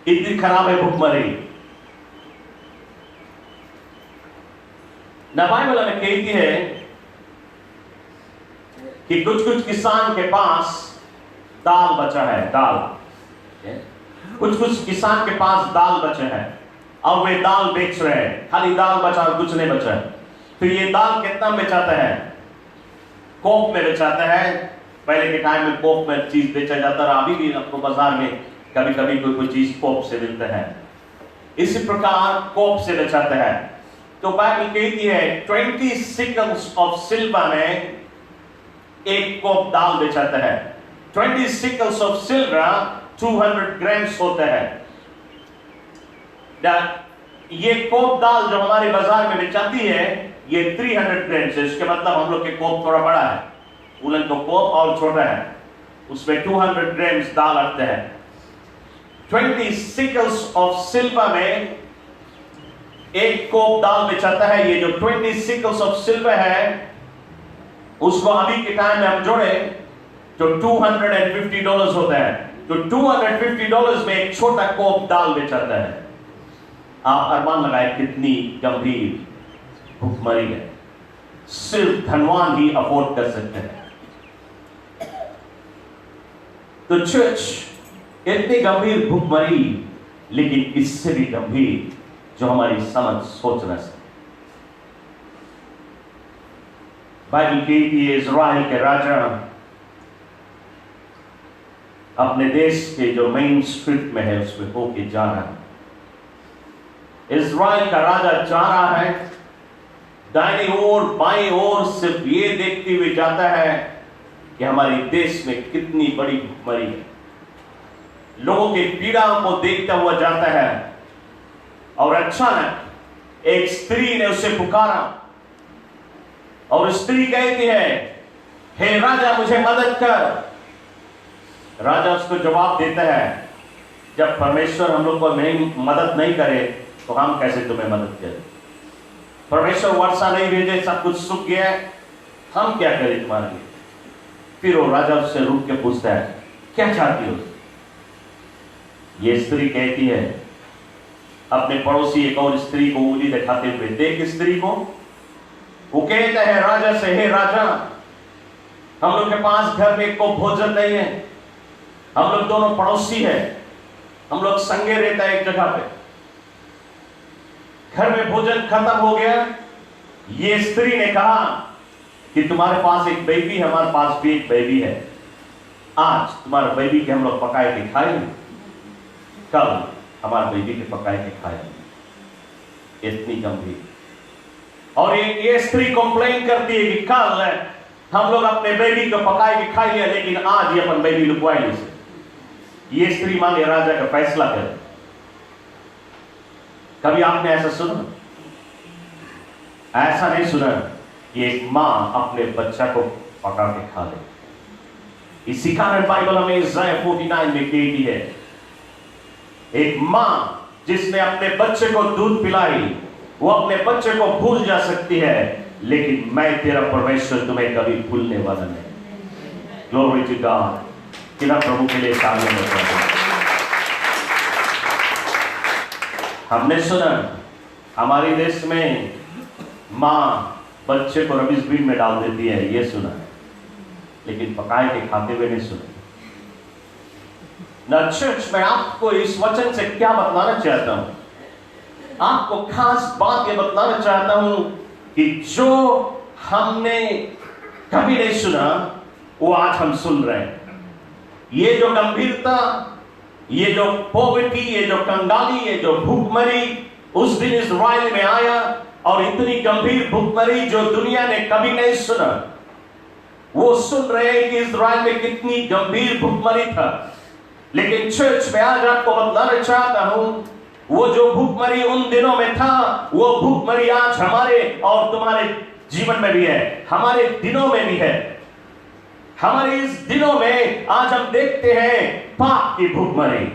इतनी खराब है भूखमरी। बाइबल हमें कहती है कि कुछ कुछ किसान के पास दाल बचा है, दाल, कुछ कुछ किसान के पास दाल बचा है और वे दाल बेच रहे हैं, खाली दाल बचा और कुछ नहीं बचा है। तो ये दाल कितना बेचाता है? कोप में बेचाता है। पहले के टाइम में कोप में चीज बेचा जाता रहा, अभी भी आपको बाजार में कभी कभी कोई चीज कोप से मिलता है। इसी प्रकार कोप से बेचाता है। तो बाइबल कहती है 20 सिकल्स ऑफ सिल्वर में एक कोप दाल बेचाता है। 20 सिकल्स ऑफ सिल्वर 200 ग्राम्स होता है। ये कोप दाल जो हमारे बाजार में बेचाती है ये 300 ग्राम्स है। इसके मतलब हम लोग के कोप थोड़ा बड़ा है, उलन का कोप और छोटा है, उसमें 200 ग्राम्स दाल आते हैं। 20 सिकल्स ऑफ सिल्वर में एक कोप दाल बेचाता है। ये जो 20 सिकल्स ऑफ सिल्वर है, उसको अभी के टाइम में हम जोड़े तो $250 होता है। तो $250 में एक छोटा कोप दाल बेचाता है। आप अरमान लगाए कितनी गंभीर भुखमरी है, सिर्फ धनवान ही अफोर्ड कर सकते हैं। तो चर्च, इतनी गंभीर भुखमरी, लेकिन इससे भी गंभीर जो हमारी समझ सोच न सके। बाइबल कहती है इज़राइल के राजा अपने देश के जो मेन स्ट्रीट में है उसमें होके जा रहा है। इज़राइल का राजा जा रहा है, दाहिनी ओर बाईं ओर सिर्फ ये देखते हुए जाता है कि हमारे देश में कितनी बड़ी भुखमरी है। लोगों की पीड़ाओं को देखता हुआ जाता है और अचानक एक स्त्री ने उसे पुकारा और स्त्री कहती है, हे राजा मुझे मदद कर। राजा उसको जवाब देता है, जब परमेश्वर हम लोग को मदद नहीं करे तो हम कैसे तुम्हें मदद करें? परमेश्वर वर्षा नहीं भेजे, सब कुछ सूख गया है, हम क्या करें तुम्हारे लिए? फिर वो राजा उससे रुक के पूछता है, क्या चाहती हो? ये स्त्री कहती है, अपने पड़ोसी एक और स्त्री को उंगली दिखाते हुए, देख स्त्री को। वो कहता है राजा से, हे राजा, हम लोग के पास घर में को भोजन नहीं है, हम लोग दोनों पड़ोसी हैं, हम लोग संगे रहता है एक जगह पे, घर में भोजन खत्म हो गया। ये स्त्री ने कहा कि तुम्हारे पास एक बेबी है, हमारे पास भी एक बेबी है, आज तुम्हारे बेबी के हम लोग पकाए के खाएंगे, कल हमारे बेबी के पकाए के खाएंगे। इतनी गंभीर। और ये स्त्री कंप्लेन करती है कि कल हम लोग अपने बेबी को पकाए के खाई लिया, लेकिन आज ये अपन बेबी लुकवाए नहीं सकते। ये स्त्री मांगे राजा का फैसला करे। कभी आपने ऐसा सुना? ऐसा नहीं सुना कि एक मां अपने बच्चा को पका के खा ले। इसी कारण बाइबल हमें इज़ाया 49 में कहती है, एक मां जिसने अपने बच्चे को दूध पिलाई, वो अपने बच्चे को भूल जा सकती है, लेकिन मैं तेरा परमेश्वर तुम्हें कभी भूलने वाला नहीं। Glory to God. किना प्रभु के लिए सामने में हमने सुना हमारे देश में मां बच्चे को रबिश बीन में डाल देती है, ये सुना, लेकिन पकाए के खाते हुए नहीं सुना। ना चर्च, मैं आपको इस वचन से क्या बतलाना चाहता हूं, आपको खास बात यह बतलाना चाहता हूं कि जो हमने कभी नहीं सुना वो आज हम सुन रहे हैं। ये जो गंभीरता, ये जो पॉवर्टी, ये जो कंगाली, ये जो भूखमरी उस दिन इज़राइल में आया, और इतनी गंभीर भूखमरी जो दुनिया ने कभी नहीं सुना। वो सुन रहे हैं कि इज़राइल में कितनी गंभीर भूखमरी था, लेकिन चर्च में आज आपको बतलाना चाहता हूं, वो जो भूखमरी उन दिनों में था, वो भूखमरी आज हमारे और तुम्हारे जीवन में भी है, हमारे दिनों में भी है। हमारे इस दिनों में आज हम देखते हैं पाप की भूखमरी।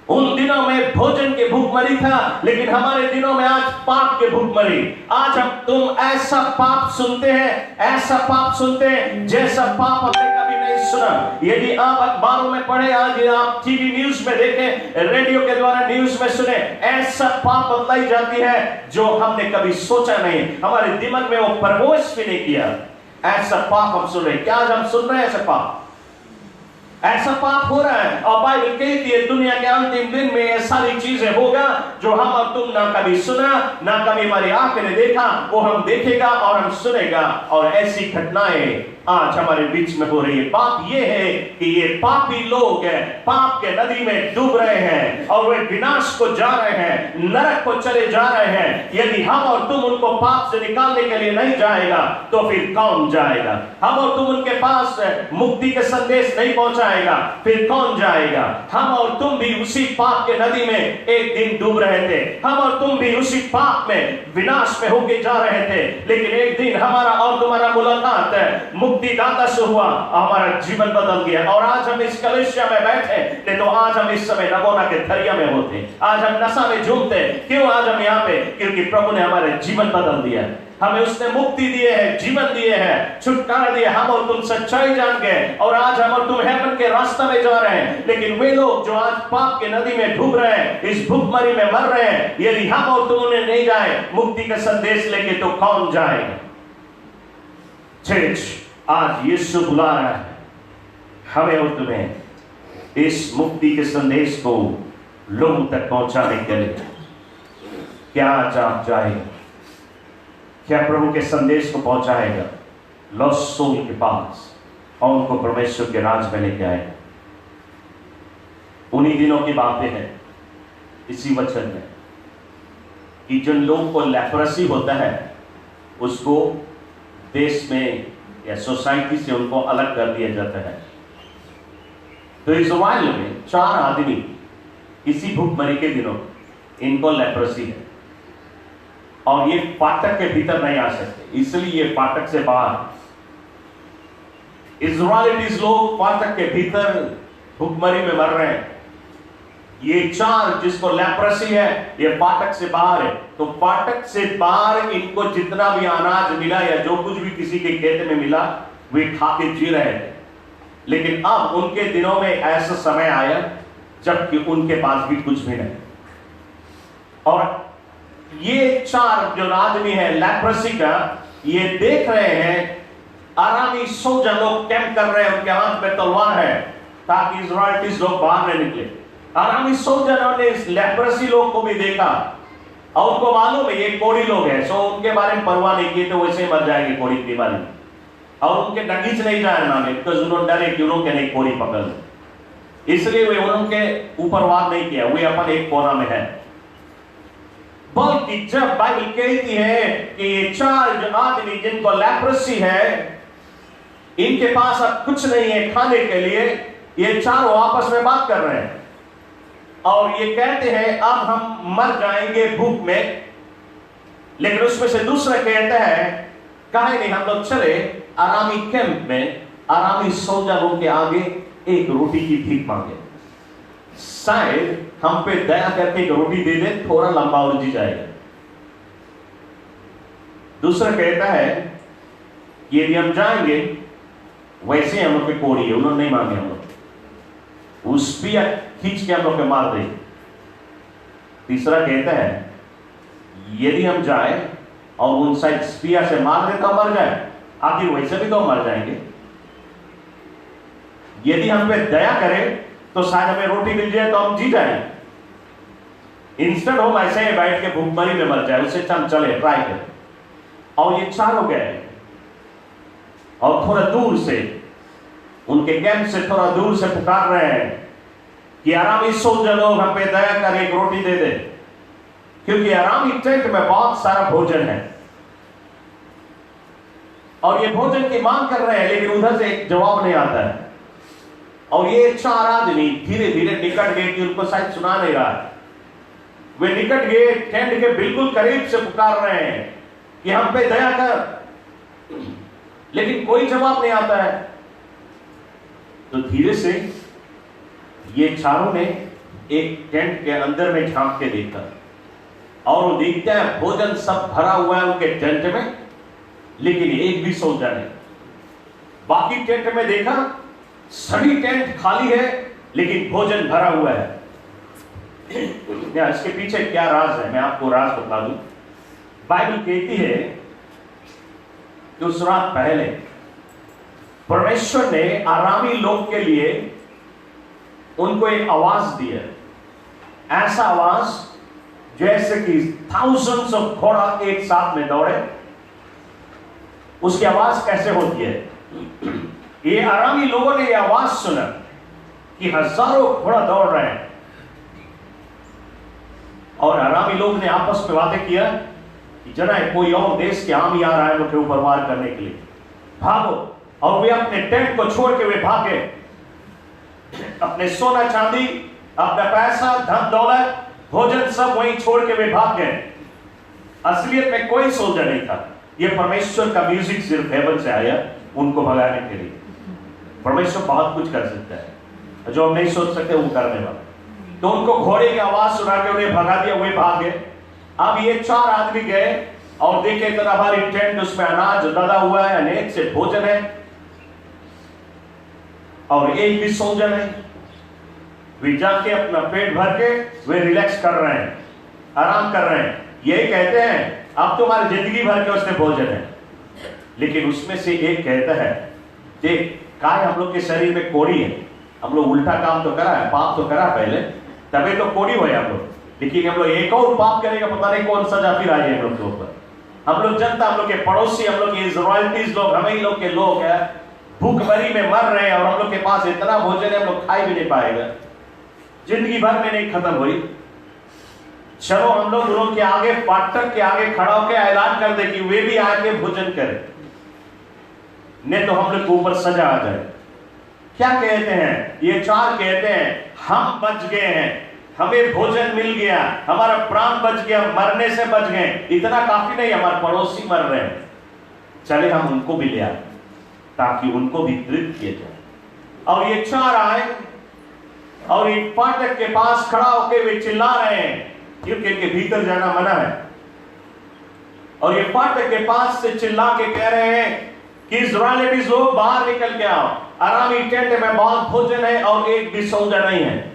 उन दिनों में भोजन की भूखमरी था, लेकिन हमारे दिनों में आज पाप की भूखमरी। आज हम तुम ऐसा पाप सुनते हैं, ऐसा पाप सुनते हैं जैसा पाप हमने कभी नहीं सुना। यदि आप अखबारों में पढ़े, आज आप टीवी न्यूज में देखें, रेडियो के द्वारा न्यूज में सुने, ऐसा पाप बतलाई जाती है जो हमने कभी सोचा नहीं, हमारे दिमाग में वो परवोश भी नहीं किया। ऐसा पाप हम सुन रहे हैं। क्या आज हम सुन रहे हैं ऐसा पाप? ऐसा पाप हो रहा है, और बाइबल कहती है दुनिया के अंतिम दिन में ये सारी चीजें होगा जो हम और तुम ना कभी सुना, ना कभी हमारी आंख ने देखा, वो हम देखेगा और हम सुनेगा। और ऐसी घटनाएं आज हमारे बीच में हो रही है। बात यह है कि ये पापी लोग पाप के नदी में डूब रहे हैं और वे विनाश को जा रहे हैं, नरक को चले जा रहे हैं। यदि हम और तुम उनको पाप से निकालने के लिए नहीं जाएगा तो फिर कौन जाएगा? हम और तुम उनके पास मुक्ति के संदेश नहीं पहुंचाएगा, फिर कौन जाएगा? हम और तुम भी उसी पाप के नदी में एक दिन डूब रहे थे, हम और तुम भी उसी पाप में विनाश में होके जा रहे थे, लेकिन एक दिन हमारा और तुम्हारा मुलाकात मुक्तिदाता से हुआ, हमारा जीवन बदल गया। और आज हम इस कलीसिया में बैठे, नहीं तो आज हम इस समय नगोना के दरिया में होते, आज हम नशा में झूमते। क्यों आज हम यहाँ पे? क्योंकि प्रभु ने हमारे जीवन बदल दिया, हमें उसने मुक्ति दिए है, जीवन दिए हैं, छुटकारा दिया। हम और तुम सच्चाई जान गए और आज हम और तुम हेवन के रास्ते में जा रहे हैं। लेकिन वे लोग जो आज पाप के नदी में डूब रहे हैं, इस भूखमरी में मर रहे हैं, यदि हम और तुम उन्हें नहीं जाए मुक्ति का संदेश लेके, तो कौन जाएगा? चर्च, आज यीशु बुला रहा है हमें और तुम्हें इस मुक्ति के संदेश को लोगों तक पहुंचाने के लिए। क्या आज आप जाएंगे? क्या प्रभु के संदेश को पहुंचाएगा लॉस्ट सोल के पास और उनको परमेश्वर के राज में लेके आएगा? उन्हीं दिनों की बातें हैं इसी वचन में कि जिन लोगों को लेप्रेसी होता है उसको देश में या सोसाइटी से उनको अलग कर दिया जाता है। तो इज़राइल में 4 आदमी इसी भूखमरी के दिनों इनको लेप्रेसी है और ये फाटक के भीतर नहीं आ सकते, इसलिए ये फाटक से बाहर। इज़राइलीज लोग फाटक के भीतर भूखमरी में मर रहे हैं। ये 4 जिसको लेप्रेसी है, ये फाटक से बाहर है। तो फाटक से बाहर इनको जितना भी अनाज मिला या जो कुछ भी किसी के खेत में मिला, वे खा के जी रहे थे। लेकिन अब उनके दिनों में ऐसा समय आया जबकि उनके पास भी कुछ भी नहीं। और ये 4 जो आदमी है लेप्रेसी का, ये देख रहे हैं आरामी सोल्जर लोग कैंप कर रहे हैं, उनके हाथ में तलवार है ताकि इज़राइलीज लोग बाहर नहीं निकले। आरामी सोल्जरों ने इस लेप्रेसी लोग को भी देखा और उनको मालूम है ये कोढ़ी लोग हैं, सो उनके बारे में परवाह नहीं की, तो वैसे ही मर जाएंगे कोढ़ी की बीमारी में। और उनके डंगीच नहीं जाए ना में, बिकॉज उन्होंने डरे कि उन्होंने नहीं कोढ़ी पकड़, इसलिए वे उनके ऊपर वार नहीं किया, वे अपन एक कोना में है। बल्कि जब बाइबल कहती है कि ये 4 जो आदमी जिनको लेप्रेसी है, इनके पास अब कुछ नहीं है खाने के लिए, ये 4 आपस में बात कर रहे हैं और ये कहते हैं अब हम मर जाएंगे भूख में। लेकिन उसमें से दूसरा कहता है काहे नहीं हम लोग चले आरामी कैंप में, आरामी सोल्जरों के आगे एक रोटी की भीख मांगे, शायद हम पे दया करके एक रोटी दे दे, थोड़ा लंबा और जी जाएगा। दूसरा कहता है कि यदि हम जाएंगे, वैसे हम लोग के कोड़ी है, उन्होंने नहीं मांगे हम लोग, उस पिया खींच के हम लोग के मार दे। तीसरा कहता है यदि हम जाए और उन साइड स्पिया से मार दे तो मर जाए, आखिर वैसे भी तो मर जाएंगे। यदि हम पे दया करें तो शायद हमें रोटी मिल जाए तो हम जी जाए। इंस्टेंट हम ऐसे ही बैठ के भूखमरी में मर जाए, उससे हम चले ट्राई करें। और ये 4 हो गए और थोड़ा दूर से उनके कैंप से थोड़ा दूर से पुकार रहे हैं कि आरामी सोल्जर लोग हम पे दया कर एक रोटी दे दे, क्योंकि आरामी टेंट में बहुत सारा भोजन है और ये भोजन की मांग कर रहे हैं, लेकिन उधर से एक जवाब नहीं आता है। और ये 4 आदमी धीरे धीरे निकट गए कि उनको शायद सुना नहीं रहा है। वे निकट गए, टेंट के बिल्कुल करीब से पुकार रहे हैं कि हम पे दया कर, लेकिन कोई जवाब नहीं आता है। तो धीरे से ये 4 ने एक टेंट के अंदर में झांक के देखा और वो देखते हैं भोजन सब भरा हुआ है उनके टेंट में, लेकिन एक भी सोल्जर नहीं। बाकी टेंट में देखा, सभी टेंट खाली है लेकिन भोजन भरा हुआ है। इसके पीछे क्या राज है, मैं आपको राज बता दूं। बाइबल कहती है कि उस रात पहले परमेश्वर ने आरामी लोग के लिए उनको एक आवाज दी है, ऐसा आवाज जैसे कि थाउजेंड्स ऑफ घोड़ा एक साथ में दौड़े। उसकी आवाज कैसे होती है? ये आरामी लोगों ने ये आवाज सुना कि हजारों घोड़ा दौड़ रहे हैं और आरामी लोग ने आपस में बातें किया कि जना कोई और देश के आर्मी आ रहा है लोग के ऊपर वार करने के लिए, भागो। और वे अपने टेंट को छोड़ के वे भागे, अपने सोना चांदी, अपना पैसा, धन दौलत, भोजन सब वहीं छोड़ के वे भाग गए। असलियत में कोई सोल्जर नहीं था, ये परमेश्वर का म्यूजिक सिर्फ हेवन से आया उनको भगाने के लिए। परमेश्वर बहुत कुछ कर सकता है, जो हम नहीं सोच सकते वो करने वाला। तो उनको घोड़े की आवाज सुना के उन्हें भगा दिया, वे भाग गए। अब ये 4 आदमी गए और देखे इतना भारी टेंट, उसमें अनाज लदा हुआ है, अनेक से भोजन है और एक भी सोजन है। वे जाके अपना पेट भर के वे रिलैक्स कर रहे हैं, आराम कर रहे हैं। यही कहते हैं अब तुम्हारी जिंदगी भर के उसमें भोजन है। लेकिन उसमें से एक कहता है, देख काय हम लोग के शरीर में कोड़ी है, हम लोग उल्टा काम तो करा है, पाप तो करा पहले, तभी तो कोड़ी हुए हम लोग। लेकिन हम लोग एक और पाप करेगा, पता नहीं कौन सजा फिर आई है हम लोग के ऊपर। हम लोग जनता, हम लोग के पड़ोसी, हम लोग के इजराइलीज लोग, हम ही लोग के लोग हैं, भूखमरी में मर रहे हैं और हम लोग के पास इतना भोजन है हम लोग खाई भी नहीं पाएगा, जिंदगी भर में नहीं खत्म हुई। चलो हम लोग उनके आगे, फाटक के आगे खड़ा होकर ऐलान कर दे कि वे भी आके भोजन करें, नहीं तो हम लोग के ऊपर सजा आ जाए। क्या कहते हैं ये 4? कहते हैं हम बच गए हैं, हमें भोजन मिल गया, हमारा प्राण बच गया, मरने से बच गए। इतना काफी नहीं, हमारे पड़ोसी मर रहे हैं, चले हम उनको भी ले आए ताकि उनको भी तृप्त किया जाए। और ये 4 आए और एक फाटक के पास खड़ा होकर वे चिल्ला रहे हैं, क्योंकि इनके भीतर जाना मना है। और ये फाटक के पास से चिल्ला के कह रहे हैं कि इज़राइलीज लोग बाहर निकल के आओ, आरामी टेंट में बहुत भोजन है और एक भी सौदा नहीं है।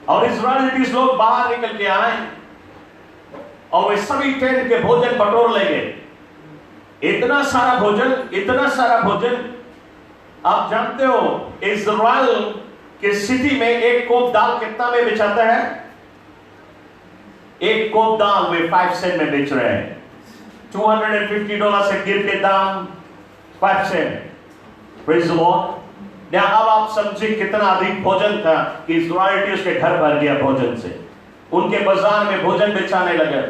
और इज़राइलीज लोग बाहर निकल के आए और वे सभी टेंट के भोजन बटोर ले गए। इतना सारा भोजन, इतना सारा भोजन। आप जानते हो इज़राइल के सिटी में एक कोप दाल कितना में बेचाता है? एक कोप दाल वे 5 सेंट में बेच रहे हैं। $250 से गिर के दाम 5 सेंट। Praise the Lord. अब आप समझे कितना अधिक भोजन था कि इज़राइलियों के घर भर गया भोजन से, उनके बाजार में भोजन बेचाने लगे।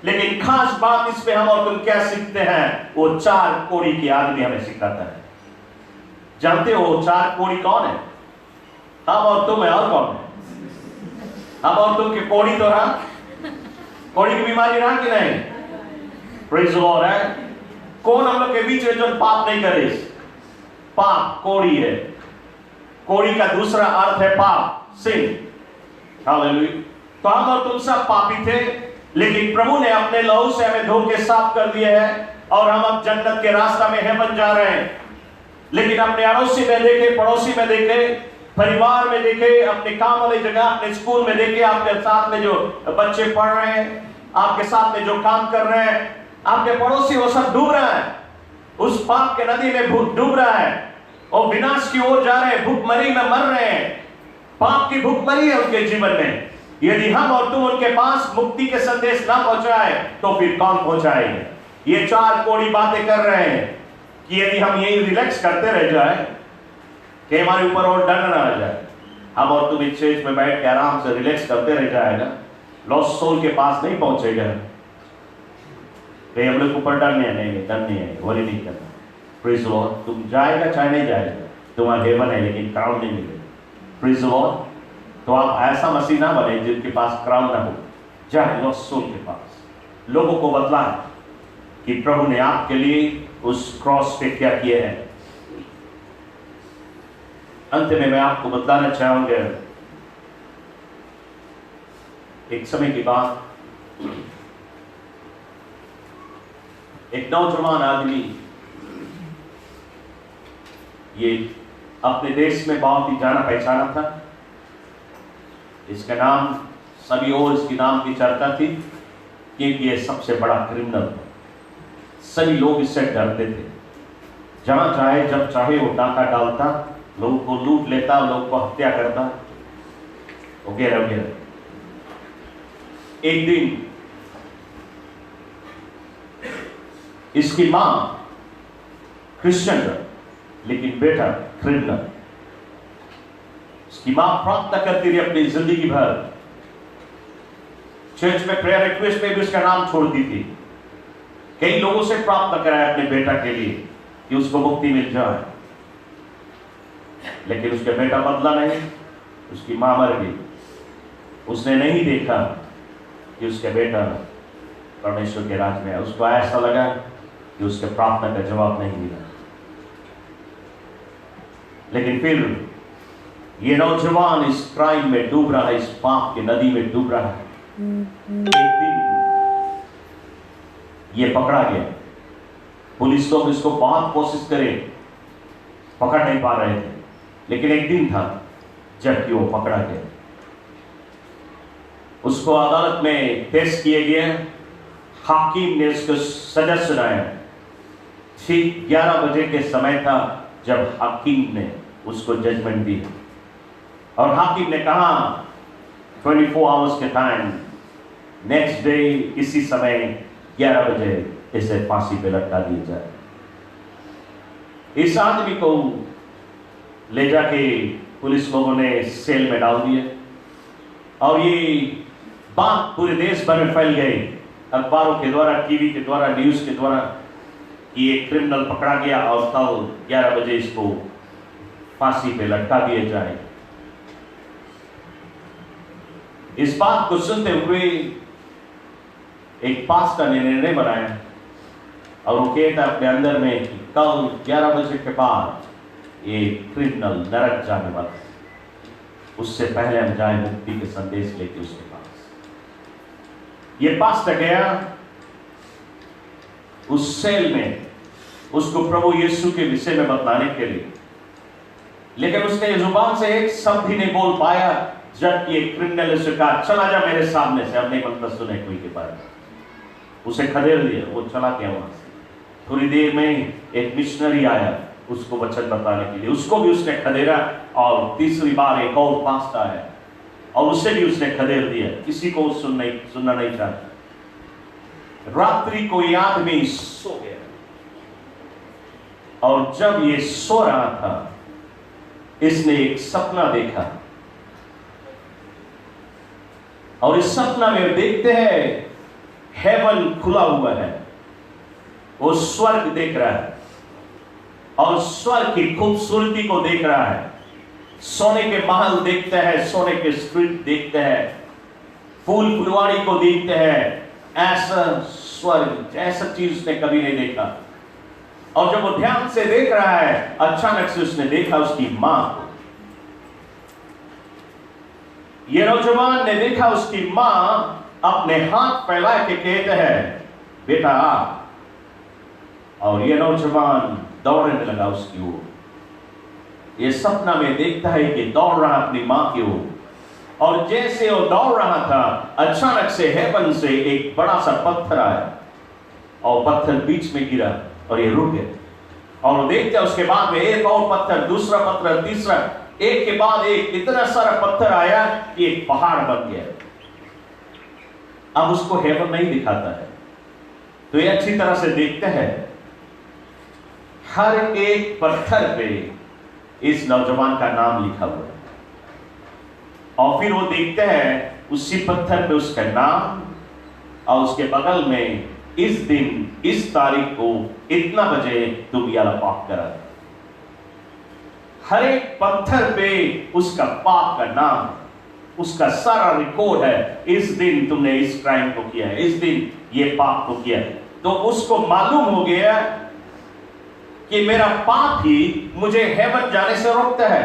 लेकिन खास बात इसमें हम और तुम क्या सीखते हैं? वो 4 कोड़ी की आदमी हमें सिखाता है। जानते हो वो 4 कोड़ी कौन है? हम और तुम है, और कौन है? हम और तुम की कोड़ी तो रहा, कोड़ी की बीमारी रहा कि नहीं? प्रेज़ द लॉर्ड है। कौन हम लोग के बीच में जो पाप नहीं करे? पाप कोड़ी है। कोड़ी का दूसरा अर्थ है पाप, सिन। हालेलुया। तो हम और तुम सब पापी थे, लेकिन प्रभु ने अपने लहू से हमें धो के साफ कर दिया है और हम अब जन्नत के रास्ता में हेवन जा रहे हैं। लेकिन अपने अड़ोसी में देखे, पड़ोसी में देखे, परिवार में देखे, अपने काम वाली जगह, अपने स्कूल में देखे, आपके साथ में जो बच्चे पढ़ रहे हैं, आपके साथ में जो काम कर रहे हैं, आपके पड़ोसी, वो सब डूब रहा है, उस पाप के नदी में डूब रहा है और विनाश की ओर जा रहे हैं, भूखमरी में मर रहे हैं। पाप की भूखमरी है उनके जीवन में। यदि हम और तुम उनके पास मुक्ति के संदेश ना पहुंचाए तो फिर कौन पहुंचाएंगे? ये 4 कोड़ी बातें कर रहे हैं कि यदि हम यही रिलैक्स करते रह जाए कि हमारे ऊपर और डर ना आ जाए, हम और तुम इस चीज में बैठ के आराम से रिलैक्स करते रह जाएगा, लॉस्ट सोल के पास नहीं पहुंचेगा। हम लोग ऊपर डर नहीं है, वही नहीं करना। Praise the Lord. तुम जाएगा चाहे नहीं जाएगा, तुम्हारा हेवन है, लेकिन क्राउन नहीं मिलेगा। Praise the Lord. तो आप ऐसा मसीह ना बने जिनके पास क्राउन ना हो, जाए लॉस्ट सोल के पास, लोगों को बतलाएं कि प्रभु ने आपके लिए उस क्रॉस पे क्या किया है। अंत में मैं आपको बताना चाहूंगा, एक समय की बात, एक नौजवान आदमी, ये अपने देश में बहुत ही जाना पहचाना था। इसका नाम, सभी ओर इसके नाम की चर्चा थी क्योंकि ये सबसे बड़ा क्रिमिनल था। सभी लोग इससे डरते थे। जहां चाहे जब चाहे वो डाका डालता, लोगों को लूट लेता, लोगों को हत्या करता, वगैरह वगैरह। एक दिन इसकी मां क्रिश्चियन था, लेकिन बेटा क्रिमिनल। उसकी मां प्रार्थना करती रही अपनी जिंदगी भर, चर्च में प्रेयर रिक्वेस्ट में भी उसका नाम छोड़ती थी। कई लोगों से प्रार्थना कराया अपने बेटा के लिए कि उसको मुक्ति मिल जाए, लेकिन उसका बेटा बदला नहीं। उसकी मां मर गई। उसने नहीं देखा कि उसका बेटा परमेश्वर के राज में है। उसको ऐसा लगा कि उसके प्रार्थना का जवाब नहीं मिला। लेकिन फिर ये नौजवान इस क्राइम में डूब रहा है, इस पाप की नदी में डूब रहा है। एक दिन ये पकड़ा गया। पुलिस लोग इसको बहुत कोशिश करे, पकड़ नहीं पा रहे थे, लेकिन एक दिन था जबकि वो पकड़ा गया। उसको अदालत में पेश किए गए। हाकिम ने उसको सजा सुनाया। ठीक 11 बजे के समय था जब हाकिम ने उसको जजमेंट दी, और हाकिम ने कहा 24 आवर्स के टाइम, नेक्स्ट डे इसी समय 11 बजे इसे फांसी पे लटका दिया जाए। इस आदमी को ले जाके पुलिस लोगों ने सेल में डाल दिया, और ये बात पूरे देश भर में फैल गई, अखबारों के द्वारा, टीवी के द्वारा, न्यूज के द्वारा, कि एक क्रिमिनल पकड़ा गया और कल 11 बजे इसको फांसी पे लटका दिया जाए। इस बात को सुनते हुए एक पास्टर ने निर्णय बनाया, और वो कहता अपने अंदर में कि कल 11 बजे के बाद ये क्रिमिनल नरक जाने वाला है, उससे पहले हम जाए मुक्ति के संदेश लेके उसके पास। ये पास्टर गया उस सेल में उसको प्रभु यीशु के विषय में बतलाने के लिए, लेकिन उसने जुबान से एक शब्द ही नहीं बोल पाया। जब ये क्रिमिनल उसे कहा चला जा मेरे सामने से, अब नहीं बनता सुने कोई के बारे में, उसे खदेड़ दिया, वो चला गया वहां से। थोड़ी देर में एक मिशनरी आया उसको वचन बताने के लिए, उसको भी उसने खदेड़ा, और तीसरी बार एक और पास्टर आया और उसे भी उसने खदेड़ दिया। किसी को सुनना नहीं चाहता। रात्रि को यह आदमी सो गया, और जब ये सो रहा था इसने एक सपना देखा, और इस सपना में देखते हैं हेवन खुला हुआ है, वो स्वर्ग देख रहा है और स्वर्ग की खूबसूरती को देख रहा है। सोने के महल देखते हैं, सोने के स्ट्रीट देखते हैं, फूल फुलवाड़ी को देखते हैं। ऐसा स्वर्ग, ऐसा चीज उसने कभी नहीं देखा। और जब वो ध्यान से देख रहा है, अचानक से उसने देखा उसकी मां को। ये नौजवान ने देखा उसकी मां अपने हाथ फैला के कहते हैं बेटा आ, और ये नौजवान दौड़ने लगा उसकी ओर। ये सपना में देखता है कि दौड़ रहा अपनी मां की ओर, और जैसे वो दौड़ रहा था अचानक से हेवन से एक बड़ा सा पत्थर आया, और पत्थर बीच में गिरा और ये रुक गया। और देखते उसके बाद में एक और पत्थर, दूसरा पत्थर, तीसरा, एक के बाद एक इतना सारा पत्थर आया कि एक पहाड़ बन गया। अब उसको हेवन नहीं दिखाता है, तो ये अच्छी तरह से देखते हैं हर एक पत्थर पे इस नौजवान का नाम लिखा हुआ है। और फिर वो देखते हैं उसी पत्थर पे उसका नाम, और उसके बगल में इस दिन इस तारीख को इतना बजे तुम याला पाप करा। हर एक पत्थर पे उसका पाप का नाम, उसका सारा रिकॉर्ड है। इस दिन तुमने इस क्राइम को किया है, इस दिन ये पाप को किया। तो उसको मालूम हो गया कि मेरा पाप ही मुझे हेवन जाने से रोकता है।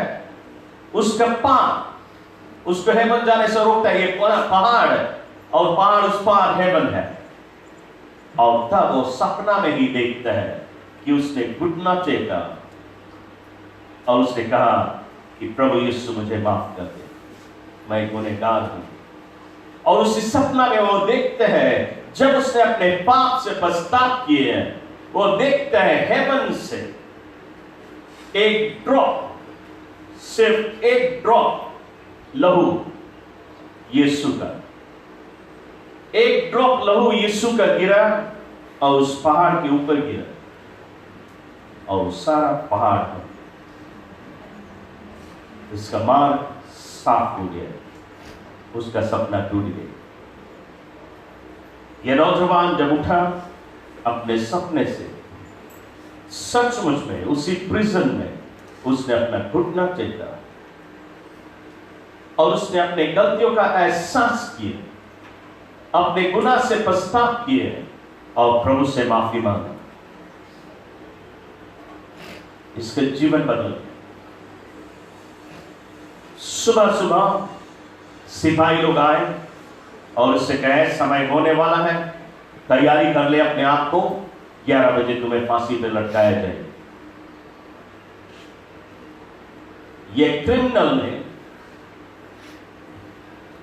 उसका पाप उसको हेवन जाने से रोकता है। ये पहाड़ है, और पहाड़ उस पार हेवन है। और तब वो सपना में ही देखता है कि उसने घुटना टेका और उसने कहा कि प्रभु यीशु मुझे माफ कर दे, मैं गुनहगार हूं। और उसी सपना में वो देखते हैं जब उसने अपने पाप से पछतावा किए हैं, वो देखते हैं हेवन से एक ड्रॉप, सिर्फ एक ड्रॉप लहू यीशु का, एक ड्रॉप लहू यीशु का गिरा और उस पहाड़ के ऊपर गिरा, और सारा पहाड़ उसका मार्ग साफ हो गया, उसका सपना टूट गया। यह नौजवान जब उठा अपने सपने से, सचमुच में उसी प्रिजन में उसने अपना घुटना टेका और उसने अपने गलतियों का एहसास किया, अपने गुनाह से पछतावा किए और प्रभु से माफी मांगी। इसके जीवन बदल गया। सुबह सुबह सिपाही लोग आए और उससे कहे समय होने वाला है, तैयारी कर ले अपने आप को, 11 बजे तुम्हें फांसी पे लटकाया जाए। ये क्रिमिनल ने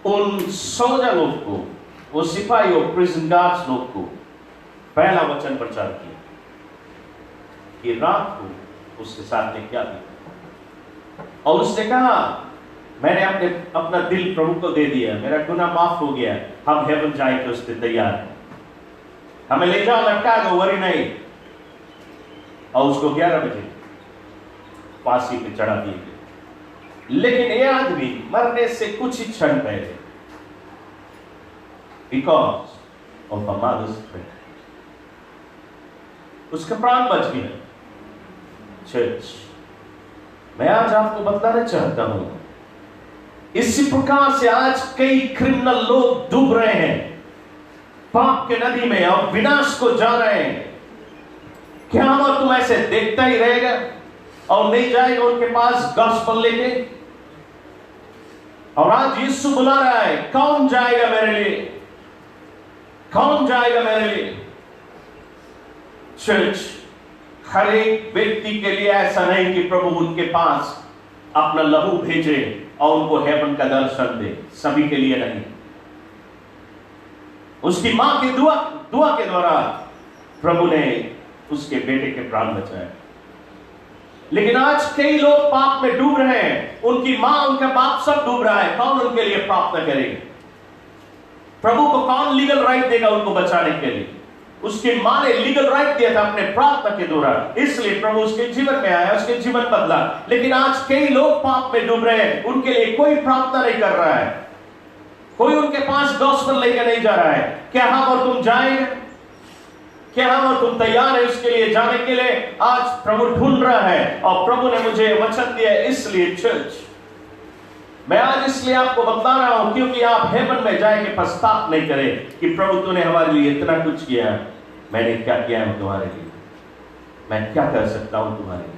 उन सोल्जर लोग को, वो सिपाहियों, प्रिजन गार्ड्स लोग को पहला वचन प्रचार किया कि रात को उसके साथ ने क्या किया। और उसने कहा मैंने अपना दिल प्रभु को दे दिया, मेरा गुनाह माफ हो गया, हम हेवन जाए तो उसके तैयार हैं, हमें ले जाओ, लटका दो, वरी नहीं। और उसको 11 बजे फांसी पे चढ़ा दिए गए। लेकिन ये आदमी मरने से कुछ ही क्षण पहले, because of a mother's prayer, उसका प्राण बच गया। चर्च, मैं आज आपको बताना चाहता हूं, इसी प्रकार से आज कई क्रिमिनल लोग डूब रहे हैं पाप के नदी में और विनाश को जा रहे हैं। क्या और तुम ऐसे देखता ही रहेगा और नहीं जाएगा उनके पास गॉस्पेल लेके? और आज यीशु बुला रहा है, कौन जाएगा मेरे लिए, कौन जाएगा मेरे लिए? चर्च, हर एक व्यक्ति के लिए ऐसा नहीं कि प्रभु उनके पास अपना लहू भेजे और उनको हेवन का दर्शन दे, सभी के लिए नहीं। उसकी मां की दुआ के द्वारा प्रभु ने उसके बेटे के प्राण बचाए। लेकिन आज कई लोग पाप में डूब रहे हैं, उनकी मां, उनका बाप सब डूब रहा है, कौन उनके लिए प्रार्थना करेगा? प्रभु को कौन लीगल राइट देगा उनको बचाने के लिए? उसकी मां ने लीगल राइट दिया था अपने प्रार्थना के द्वारा, इसलिए प्रभु उसके जीवन में आया, उसके जीवन बदला। लेकिन आज कई लोग पाप में डूब रहे हैं, उनके लिए कोई प्रार्थना नहीं कर रहा है, कोई उनके पास गॉस्पेल लेकर नहीं जा रहा है। क्या हम और तुम जाएंगे? क्या हम और तुम तैयार है उसके लिए जाने के लिए? आज प्रभु ढूंढ रहा है और प्रभु ने मुझे वचन दिया है। इसलिए चर्च, मैं आज इसलिए आपको बता रहा हूं क्योंकि आप हेवन में जाएंगे पछतावा नहीं करें कि प्रभु तूने हमारे लिए इतना कुछ किया, मैंने क्या किया है तुम्हारे लिए, मैं क्या कर सकता हूं तुम्हारे लिए।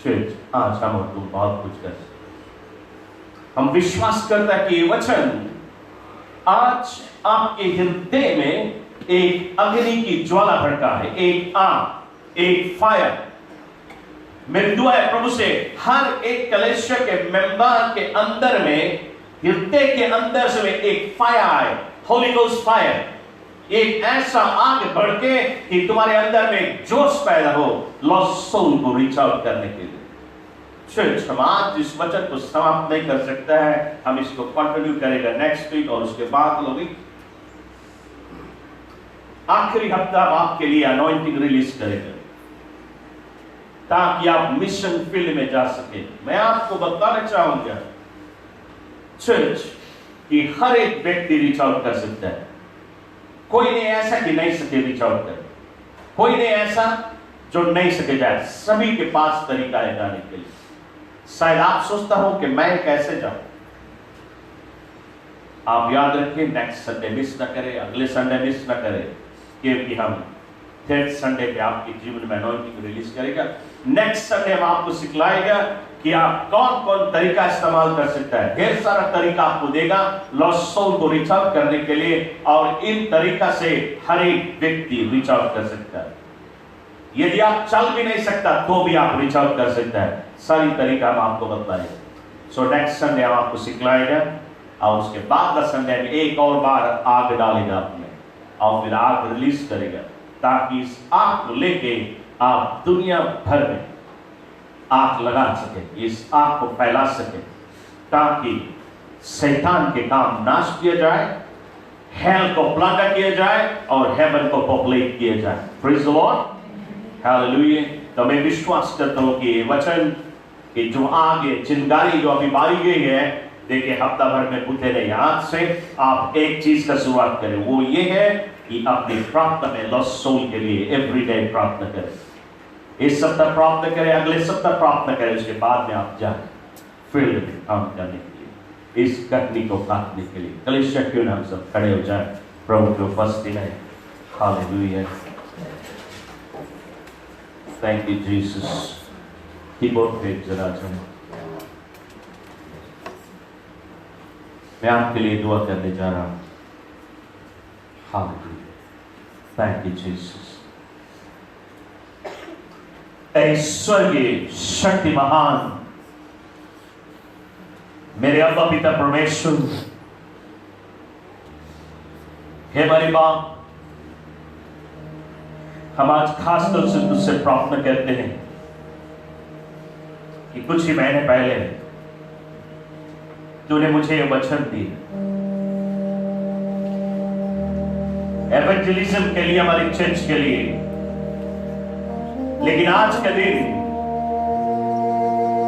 चर्च, आज हम और तुम बहुत कुछ कर सकते। हम विश्वास करता है कि ये वचन आज आपके हृदय में एक अग्नि की ज्वाला भड़का है, एक आग, एक फायर। मेरी दुआ है प्रभु से हर एक कलीसिया के मेंबर के अंदर में, हृदय के अंदर से एक फायर आए, होली गोस्ट फायर, एक ऐसा आग भड़के कि तुम्हारे अंदर में जोश पैदा हो लॉस्ट सोल को रीच आउट करने के लिए। चर्च, हम आज इस वचन को समाप्त नहीं कर सकता है, हम इसको कंटिन्यू करेगा नेक्स्ट वीक और उसके बाद लोग आखिरी हफ्ता आपके लिए अनॉइंटिंग रिलीज करेगा ताकि आप मिशन फील्ड में जा सके। मैं आपको बताना चाहूंगा चर्च कि हर एक व्यक्ति रीच आउट कर सकता है, कोई नहीं ऐसा कि नहीं सके रीच आउट कर, कोई नहीं ऐसा जो नहीं सके जाए, सभी के पास तरीका है जाने के लिए। शायद आप सोचता हो कि मैं कैसे जाऊं, आप याद रखिए नेक्स्ट संडे मिस ना करें, अगले संडे मिस ना करें, क्योंकि हम थर्ड संडे पे आपके जीवन में अनॉइंटिंग रिलीज करेगा। नेक्स्ट संडे हम आपको सिखलाएगा कि आप कौन कौन तरीका इस्तेमाल कर सकता है। ढेर सारा तरीका आपको देगा लॉस्ट सोल को रीच आउट करने के लिए, और इन तरीका से हर एक व्यक्ति रीच आउट कर सकता है। यदि आप चल भी नहीं सकता तो भी आप रीच आउट कर सकता है। सारी तरीका हम आपको बताएंगे। सो नेक्स्ट संडे हम आपको सिखलाएगा और उसके बाद का संडे में एक और बार आग डालेगा अपने और फिर आग रिलीज करेगा ताकि इस आग को लेके आप दुनिया भर में आग लगा सके, इस आग को फैला सके ताकि शैतान के काम नाश किया जाए, हेल को प्लांटा किया जाए और हेवन को पॉपुलेट किया जाए। Praise the Lord, hallelujah. तो मैं विश्वास करता हूं कि वचन की जो आगे चिंगारी जो अभी बारी गई है, देखिए हफ्ता भर में बुझे नहीं। आज से आप एक चीज का शुरुआत करें, वो ये है कि अपनी प्रार्थना में लॉस्ट सोल के लिए एवरीडे प्रार्थना करें। इस सप्ताह प्रार्थना करें, अगले सप्ताह प्रार्थना करें, उसके बाद में आप जाए फील्ड में काम करने के लिए, इस कटनी को काटने के लिए। कलीसिया क्यों ना हम सब खड़े हो जाए प्रभु की उपस्थिति में। Hallelujah, thank you Jesus. Keyboard पे जरा मैं आपके लिए दुआ करने जा रहा हूं। Hallelujah, thank you Jesus. स्वर्गीय शक्ति महान मेरे अब्बा पिता परमेश्वर, हे हमारे बाप, हम आज खास तौर से तुझसे प्रार्थना करते हैं कि कुछ ही महीने पहले तूने मुझे यह वचन दिया एवेंजलिज्म के लिए, हमारी चर्च के लिए। लेकिन आज के दिन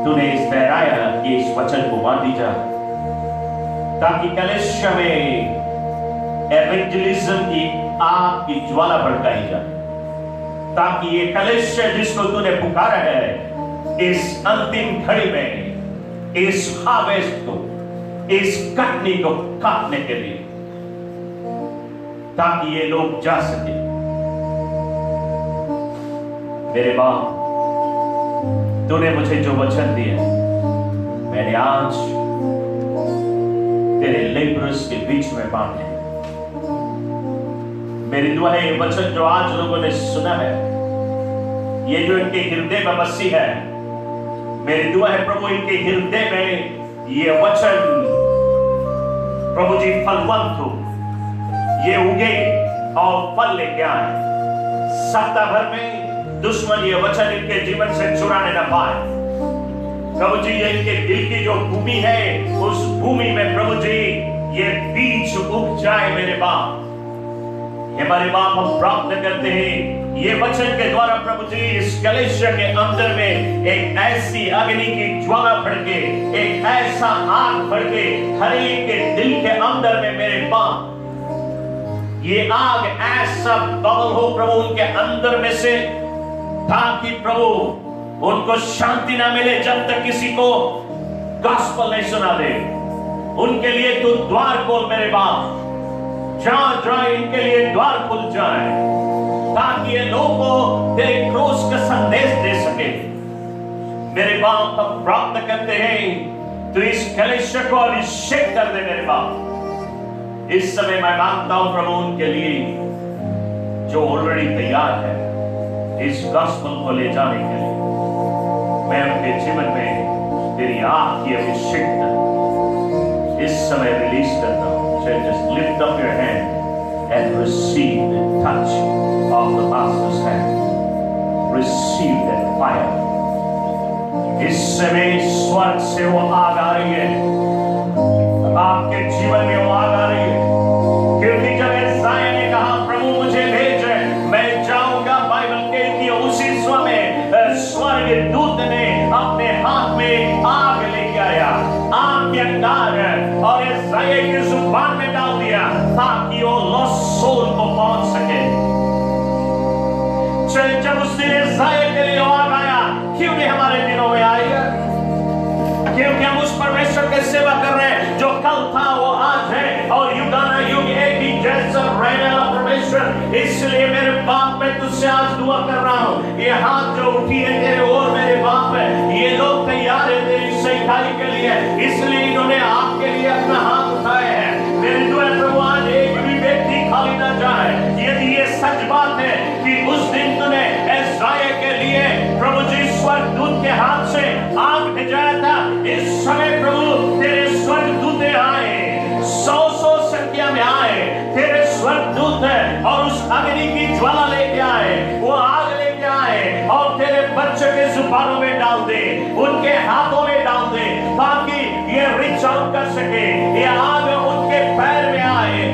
तूने इस ठहराया कि इस वचन को बांटी जा, ताकि कलीसिया में एवेंजलिज्म की आग की ज्वाला भड़काई जाए, ताकि ये कलीसिया जिसको तूने पुकारा है इस अंतिम घड़ी में इस हार्वेस्ट को, इस कटनी को काटने के लिए, ताकि ये लोग जा सके। मेरे बाप, तूने मुझे जो वचन दिया मैंने आज तेरे लेबरर्स के बीच में बांटे। मेरी दुआ है ये वचन जो आज लोगों ने सुना है, ये जो इनके हृदय में बसी है, मेरी दुआ है प्रभु इनके हृदय में ये वचन प्रभु जी फलवंत हो, ये उगे और फल लेके आए। सप्ताह भर में दुश्मन ये वचन इनके जीवन से चुराने न पाए। प्रभु जी ये इनके दिल की जो भूमि है, उस भूमि में प्रभु जी ये बीज उग जाए। मेरे बाप, हमारे बाप, हम प्रार्थना करते हैं ये वचन के द्वारा प्रभु जी इस कलीसिया के अंदर में एक ऐसी अग्नि की ज्वाला भड़के, एक ऐसा आग भड़के हर एक के दिल के अंदर में। मेरे बाप, ये आग ऐसा बबल हो प्रभु उनके अंदर में से, ताकि प्रभु उनको शांति ना मिले जब तक किसी को गॉस्पेल नहीं सुना दे। उनके लिए तू द्वार खोल मेरे बाप, जहां जहां इनके लिए द्वार खुल जाए, ताकि ये लोगों तेरे क्रूस का संदेश दे सके। मेरे बाप, हम प्रार्थना करते हैं तो इस कलीसिया को अभिषेक कर दे। मेरे बाप, इस समय मैं मांगता हूं प्रभु उनके लिए जो ऑलरेडी तैयार है इस गॉस्पेल को ले जाने के लिए। मैं उनके जीवन में तेरी आग की अभिषेक इस समय रिलीज करता हूं। So just lift up your hand and receive the touch of the Master's hand. Receive that fire. इस समय स्वर्ग से वो आग आ रही है, आपके जीवन में वो आग आ रही है, क्योंकि जब यशायाह ने कहा प्रभु मुझे भेज, मैं जाऊंगा, बाइबल कहती है उसी समय स्वर्ग दूत ने अपने हाथ में आग लेके आया, आग के अंगार, और यशायाह की जुबान में डाल दिया ताकि वो लॉस्ट सोल को पहुंच सके। जब उस दिन यशायाह के लिए आग आया, क्यों नहीं हमारे दिनों में आएगा? क्योंकि हम उस परमेश्वर की सेवा कर रहे हैं जो कल था वो आज है और युगाना युग एक ही जैसा रहने वाला परमेश्वर। इसलिए मेरे बाप, मैं तुझसे आज दुआ कर रहा हूँ, ये हाथ जो उठी है तेरे और मेरे बाप है, ये लोग तैयार है तेरी सेवकाई के लिए, इसलिए इन्होंने आपके लिए अपना हाथ उठाए हैं। मेरी दुआ प्रभु आज एक भी व्यक्ति खाली ना जाए। यदि ये सच बात है कि उस दिन तूने यशायाह के लिए प्रभु जी स्वर्गदूत के हाथ से आग भेजाया था, इस समय प्रभु तेरे स्वर्गदूत आए, 100 संख्या में आए तेरे स्वर्गदूत और उस अग्नि की ज्वाला लेके आए, वो आग लेके आए और तेरे बच्चे के जुबानों में डाल दे, उनके हाथों में डाल दे, ताकि ये रीच आउट कर सके। ये आग उनके पैर में आए,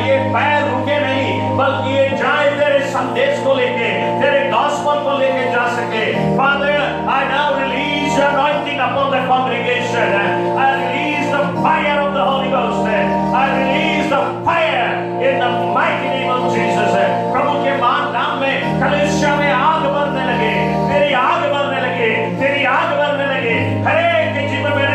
ये पैर रुके नहीं, बल्कि ये जाए तेरे संदेश को लेके, तेरे गॉस्पेल को लेके जा सके। Father, I now release your anointing upon the congregation. I release the fire of the Holy Ghost. I release the fire in the mighty name of Jesus. प्रभु के महान नाम में कलीसिया में आग बढ़ने लगे, तेरी आग बढ़ने लगे, तेरी आग बढ़ने लगे। हर एक के जीवन में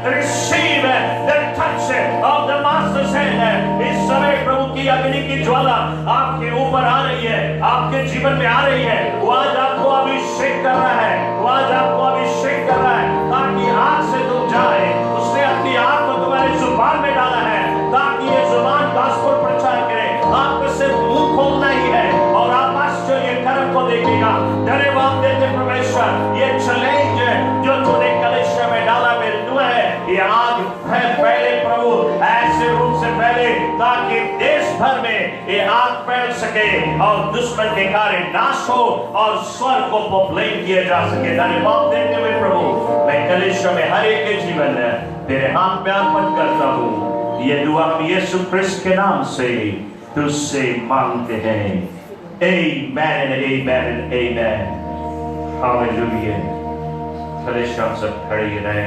receive the touch of the Master's hand. इस समय प्रभु की अग्नि की ज्वाला आपके ऊपर आ रही है, आपके जीवन में आ रही है। वो आज आपको अभिषेक कर रहा है, वो आज आपको अभिषेक कर रहा है, ताकि आग से तुम जाए। उसने अपनी आग को तुम्हारे जुबान भर में ये आग फैल सके और दुश्मन के कार्य नाश हो और स्वर्ग को प्रोक्लेम किया जा सके। धन्यवाद देते हुए प्रभु मैं कलीसिया में हर एक के जीवन में तेरे हाथ में अर्पण करता हूँ। ये दुआ हम यीशु क्रिस्त के नाम से तुझसे मांगते हैं। Amen and amen and amen. Hallelujah. कलीसिया सब खड़े रहे।